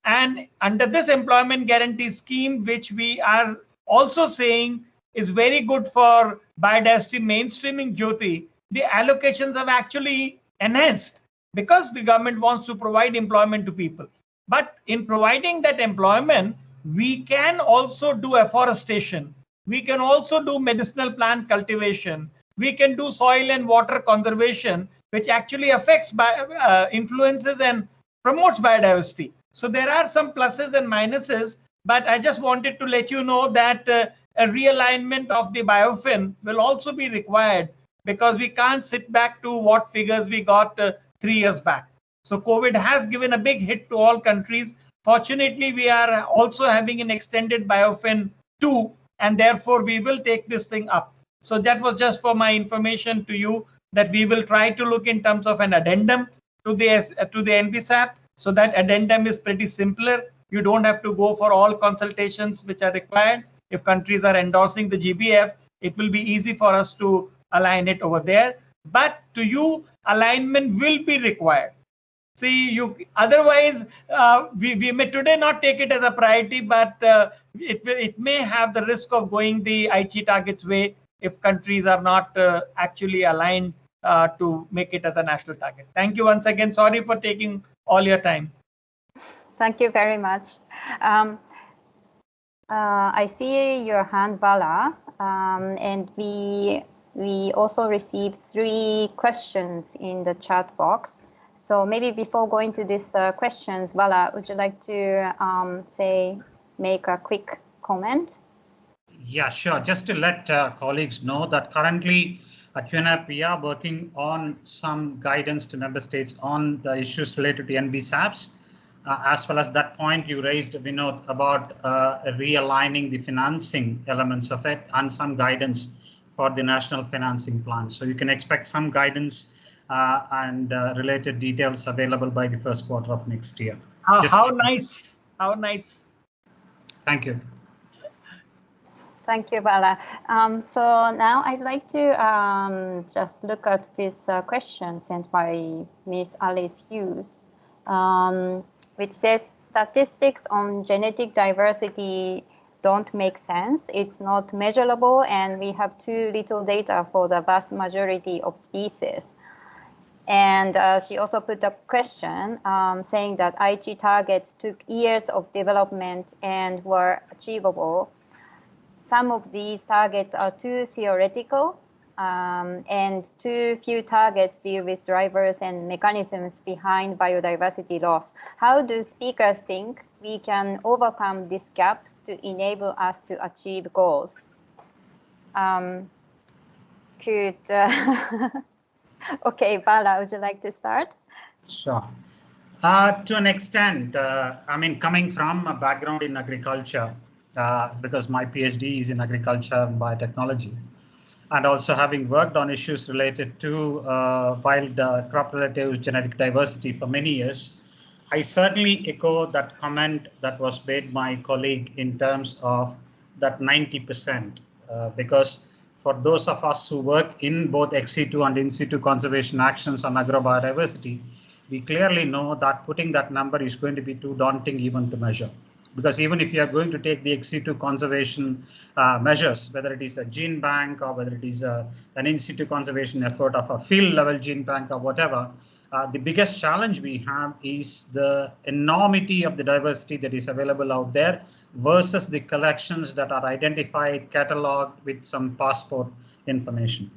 And under this employment guarantee scheme, which we are also saying is very good for biodiversity mainstreaming, Jyoti, the allocations have actually enhanced because the government wants to provide employment to people. But in providing that employment, we can also do afforestation. We can also do medicinal plant cultivation. We can do soil and water conservation, which actually affects, influences and promotes biodiversity. So there are some pluses and minuses, but I just wanted to let you know that a realignment of the biofin will also be required because we can't sit back to what figures we got 3 years back. So COVID has given a big hit to all countries. Fortunately, we are also having an extended biofin 2, and therefore we will take this thing up. So that was just for my information to you that we will try to look in terms of an addendum to the NBSAP. So that addendum is pretty simpler. You don't have to go for all consultations which are required. If countries are endorsing the GBF, it will be easy for us to align it over there. But to you, alignment will be required. See, otherwise, we may today not take it as a priority, but it may have the risk of going the Aichi targets way if countries are not actually aligned to make it as a national target. Thank you once again. Sorry for taking all your time.
Thank you very much. I see your hand, Bala, and we also received 3 questions in the chat box. So maybe before going to these questions, Bala, would you like to make a quick comment?
Yeah, sure. Just to let colleagues know that currently at UNEP, we are working on some guidance to member states on the issues related to NBSAPs. As well as that point you raised, Vinod, about realigning the financing elements of it and some guidance for the national financing plan. So you can expect some guidance and related details available by the first quarter of next year.
How nice. How nice.
Thank you.
Thank you, Bala. So now I'd like to just look at this question sent by Ms. Alice Hughes, which says statistics on genetic diversity don't make sense. It's not measurable, and we have too little data for the vast majority of species. And she also put a question saying that Aichi targets took years of development and were achievable. Some of these targets are too theoretical, and too few targets deal with drivers and mechanisms behind biodiversity loss. How do speakers think we can overcome this gap to enable us to achieve goals? Okay, Bala, would you like to start?
Sure. To an extent, I mean, coming from a background in agriculture, because my PhD is in agriculture and biotechnology, and also having worked on issues related to wild crop relatives, genetic diversity for many years, I certainly echo that comment that was made by my colleague in terms of that 90%, because for those of us who work in both ex situ and in situ conservation actions on agrobiodiversity, we clearly know that putting that number is going to be too daunting even to measure. Because even if you are going to take the ex situ conservation measures, whether it is a gene bank or whether it is an in situ conservation effort of a field level gene bank or whatever, the biggest challenge we have is the enormity of the diversity that is available out there versus the collections that are identified, cataloged with some passport information.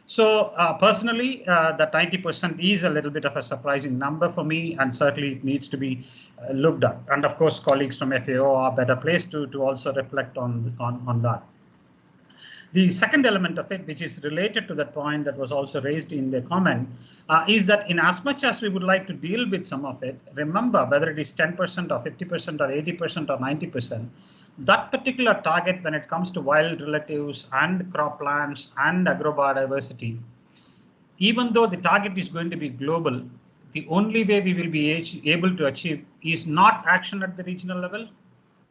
So personally, that 90% is a little bit of a surprising number for me, and certainly it needs to be looked at. And of course, colleagues from FAO are better placed to also reflect on that. The second element of it, which is related to that point that was also raised in the comment, is that in as much as we would like to deal with some of it, remember whether it is 10% or 50% or 80% or 90%, that particular target when it comes to wild relatives and croplands and agrobiodiversity, even though the target is going to be global, the only way we will be able to achieve is not action at the regional level,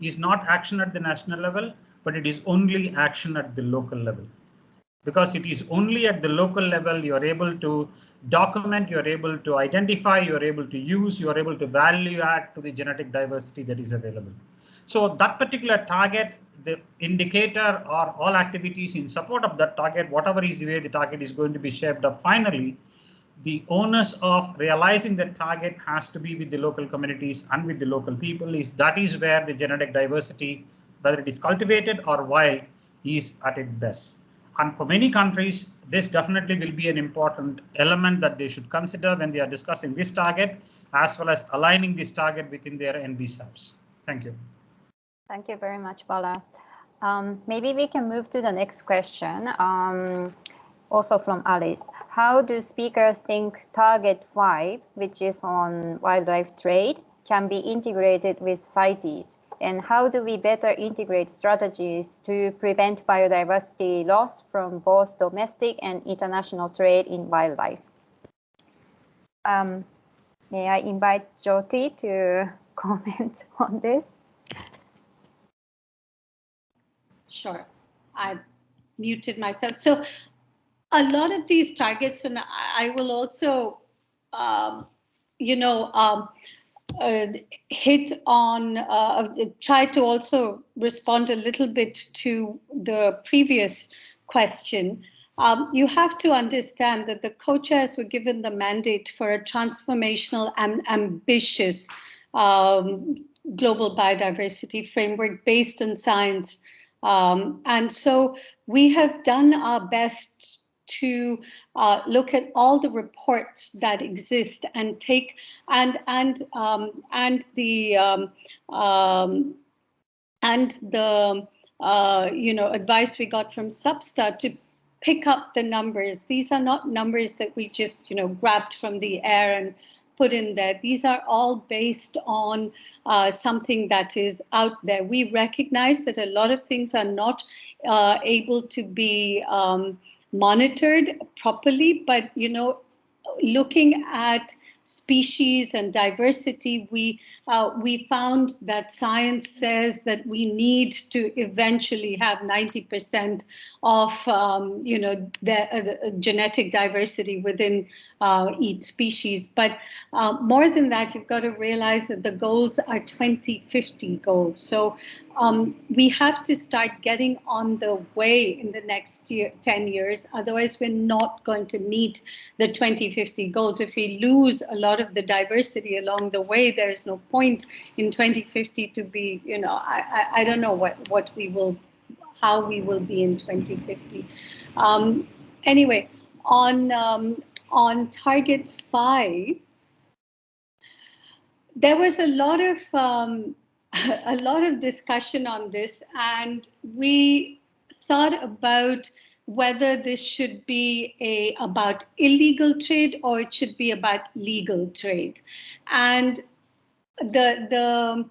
is not action at the national level, but it is only action at the local level. Because it is only at the local level you are able to document, you are able to identify, you are able to use, you are able to value add to the genetic diversity that is available. So that particular target, the indicator or all activities in support of that target, whatever is the way the target is going to be shaped up, finally, the onus of realizing that target has to be with the local communities and with the local people. That is where the genetic diversity, whether it is cultivated or wild, is at its best. And for many countries, this definitely will be an important element that they should consider when they are discussing this target, as well as aligning this target within their NBSAPs. Thank you.
Thank you very much, Bala. Maybe we can move to the next question, also from Alice. How do speakers think Target 5, which is on wildlife trade, can be integrated with CITES? And how do we better integrate strategies to prevent biodiversity loss from both domestic and international trade in wildlife? May I invite Jyoti to comment on this?
Sure, I've muted myself. So a lot of these targets, and I will also, hit on, try to also respond a little bit to the previous question. You have to understand that the co-chairs were given the mandate for a transformational and ambitious global biodiversity framework based on science. And so we have done our best to look at all the reports that exist and take and the advice we got from Substa to pick up the numbers. These are not numbers that we just grabbed from the air and put in there. These are all based on something that is out there. We recognize that a lot of things are not able to be monitored properly, but looking at species and diversity, we we found that science says that we need to eventually have 90% of, the genetic diversity within each species. But more than that, you've got to realize that the goals are 2050 goals. So we have to start getting on the way in the next 10 years. Otherwise, we're not going to meet the 2050 goals. If we lose a lot of the diversity along the way, there is no point in 2050 to be, I don't know how we will be in 2050. Anyway, on target 5, there was a lot of discussion on this, and we thought about whether this should be about illegal trade or it should be about legal trade. And the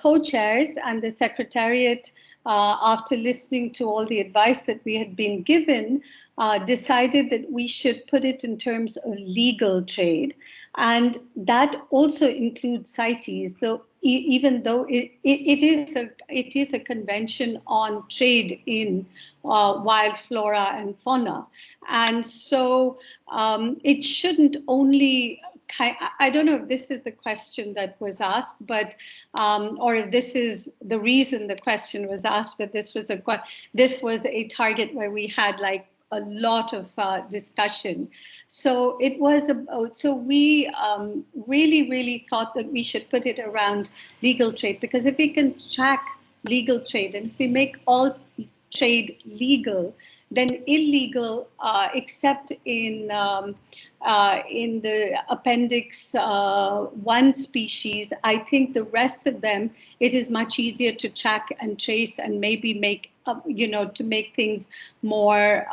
co-chairs and the secretariat, after listening to all the advice that we had been given, decided that we should put it in terms of legal trade. And that also includes CITES, though, even though it is a convention on trade in wild flora and fauna. And so it shouldn't only, I don't know if this is the question that was asked, but or if this is the reason the question was asked, but this was a target where we had like a lot of discussion. So it was, so we really thought that we should put it around legal trade, because if we can track legal trade and if we make all trade legal, then illegal, except in the Appendix 1 species, I think the rest of them, it is much easier to track and trace and maybe make, to make things more,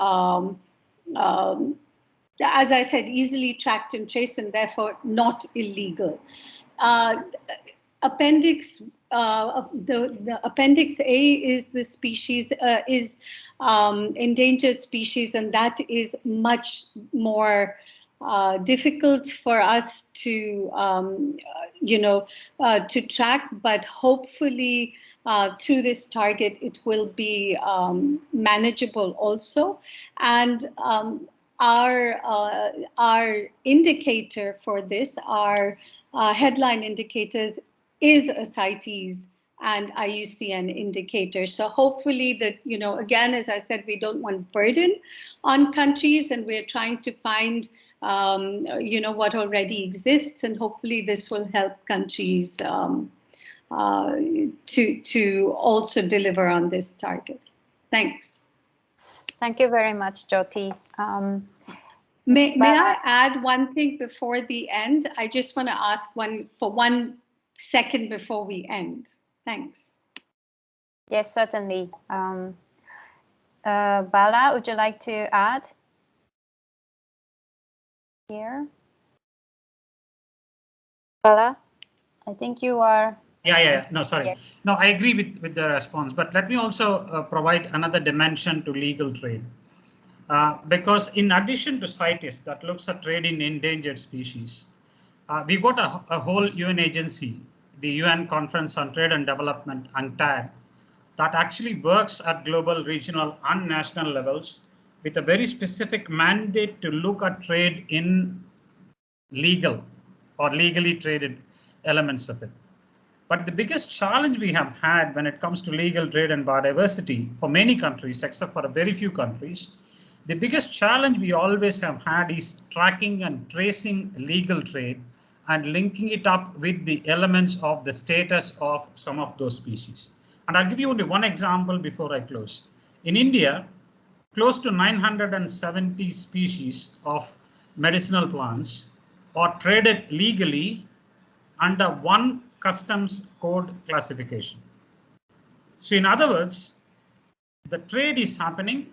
as I said, easily tracked and traced, and therefore not illegal. Appendix, the Appendix A is the species, endangered species, and that is much more difficult for us to, to track, but hopefully through this target, it will be manageable also. And our indicator for this, our headline indicators, is a CITES and IUCN indicator. So hopefully that, again, as I said, we don't want burden on countries, and we're trying to find, what already exists, and hopefully this will help countries to also deliver on this target. Thanks.
Thank you very much, Jyoti.
May I add one thing before the end? I just want to ask for 1 second before we end. Thanks.
Yes, certainly. Bala, would you like to add here? Bala, I think you are.
Yeah. No, sorry.
Yes.
No, I agree with the response, but let me also provide another dimension to legal trade. Because in addition to CITES that looks at trade in endangered species, we've got a whole UN agency, the UN Conference on Trade and Development, UNCTAD, that actually works at global, regional and national levels with a very specific mandate to look at trade in legal or legally traded elements of it. But the biggest challenge we have had when it comes to legal trade and biodiversity for many countries, except for a very few countries, the biggest challenge we always have had is tracking and tracing legal trade and linking it up with the elements of the status of some of those species. And I'll give you only one example before I close. In India, close to 970 species of medicinal plants are traded legally under one customs code classification. So in other words, the trade is happening,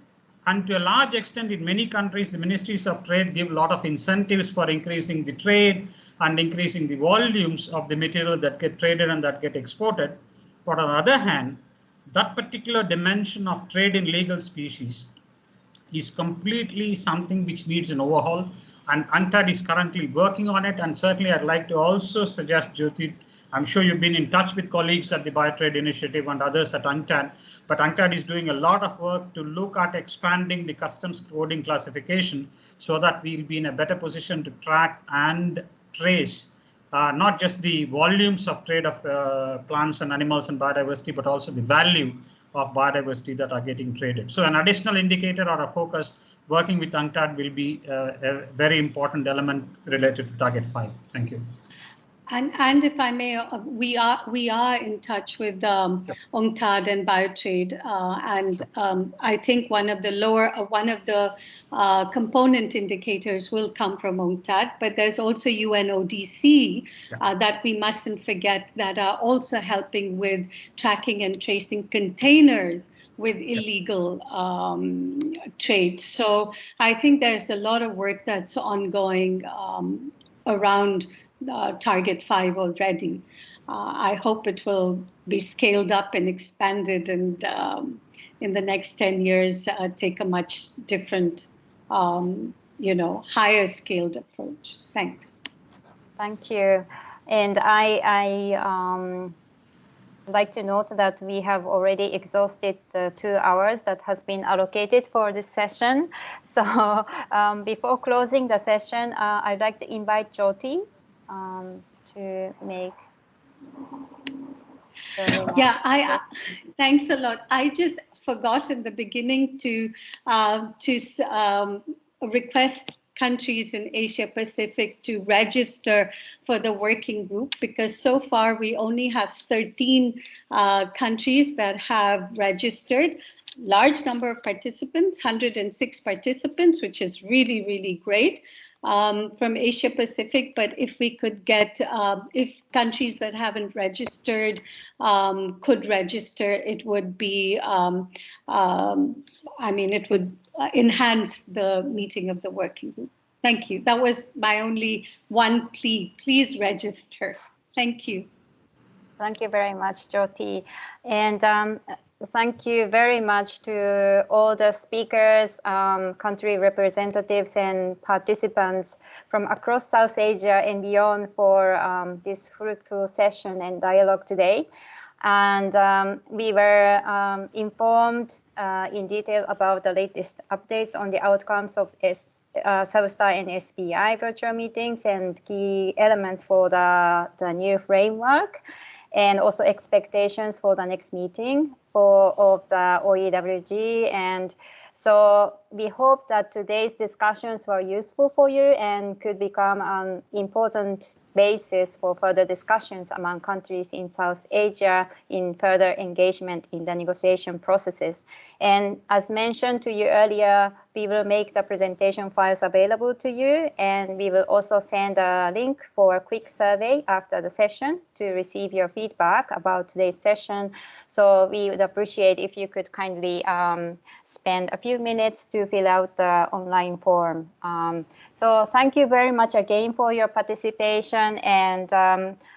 and to a large extent in many countries, the ministries of trade give a lot of incentives for increasing the trade and increasing the volumes of the material that get traded and that get exported. But on the other hand, that particular dimension of trade in legal species is completely something which needs an overhaul, and UNCTAD is currently working on it. And certainly I'd like to also suggest Jyoti I'm sure you've been in touch with colleagues at the Biotrade Initiative and others at UNCTAD, but UNCTAD is doing a lot of work to look at expanding the customs coding classification so that we'll be in a better position to track and trace not just the volumes of trade of plants and animals and biodiversity, but also the value of biodiversity that are getting traded. So an additional indicator or a focus working with UNCTAD will be a very important element related to target 5. Thank you.
And if I may, we are in touch with UNCTAD and Biotrade, and I think one of the component indicators will come from UNCTAD, but there's also UNODC that we mustn't forget that are also helping with tracking and tracing containers with illegal trade. So I think there's a lot of work that's ongoing around target 5 already. I hope it will be scaled up and expanded, and in the next 10 years take a much different, higher scaled approach. Thanks.
Thank you. And I like to note that we have already exhausted the 2 hours that has been allocated for this session. So before closing the session, I'd like to invite Jyoti to make the remarks.
Yeah, thanks a lot. I just forgot in the beginning to request countries in Asia Pacific to register for the working group, because so far we only have 13 countries that have registered. Large number of participants, 106 participants, which is really, really great. From Asia Pacific, but if we could get, if countries that haven't registered could register, it would be, it would enhance the meeting of the working group. Thank you. That was my only one plea. Please register. Thank you.
Thank you very much, Jyoti. And thank you very much to all the speakers, country representatives and participants from across South Asia and beyond for this fruitful session and dialogue today. And we were informed in detail about the latest updates on the outcomes of South and SBI virtual meetings and key elements for the new framework, and also expectations for the next meeting of the OEWG. And so we hope that today's discussions were useful for you and could become an important basis for further discussions among countries in South Asia in further engagement in the negotiation processes. And as mentioned to you earlier, we will make the presentation files available to you, and we will also send a link for a quick survey after the session to receive your feedback about today's session. So we would appreciate if you could kindly spend a few minutes to fill out the online form. So thank you very much again for your participation, and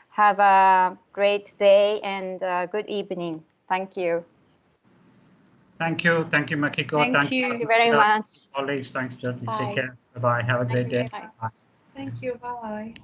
have a great day and good evening. Thank you.
Thank you, Makiko.
Thank you
very much.
Colleagues, thanks, Jyoti.
Bye.
Take care. Bye-bye. Have a great day.
Bye.
Thank you. Bye.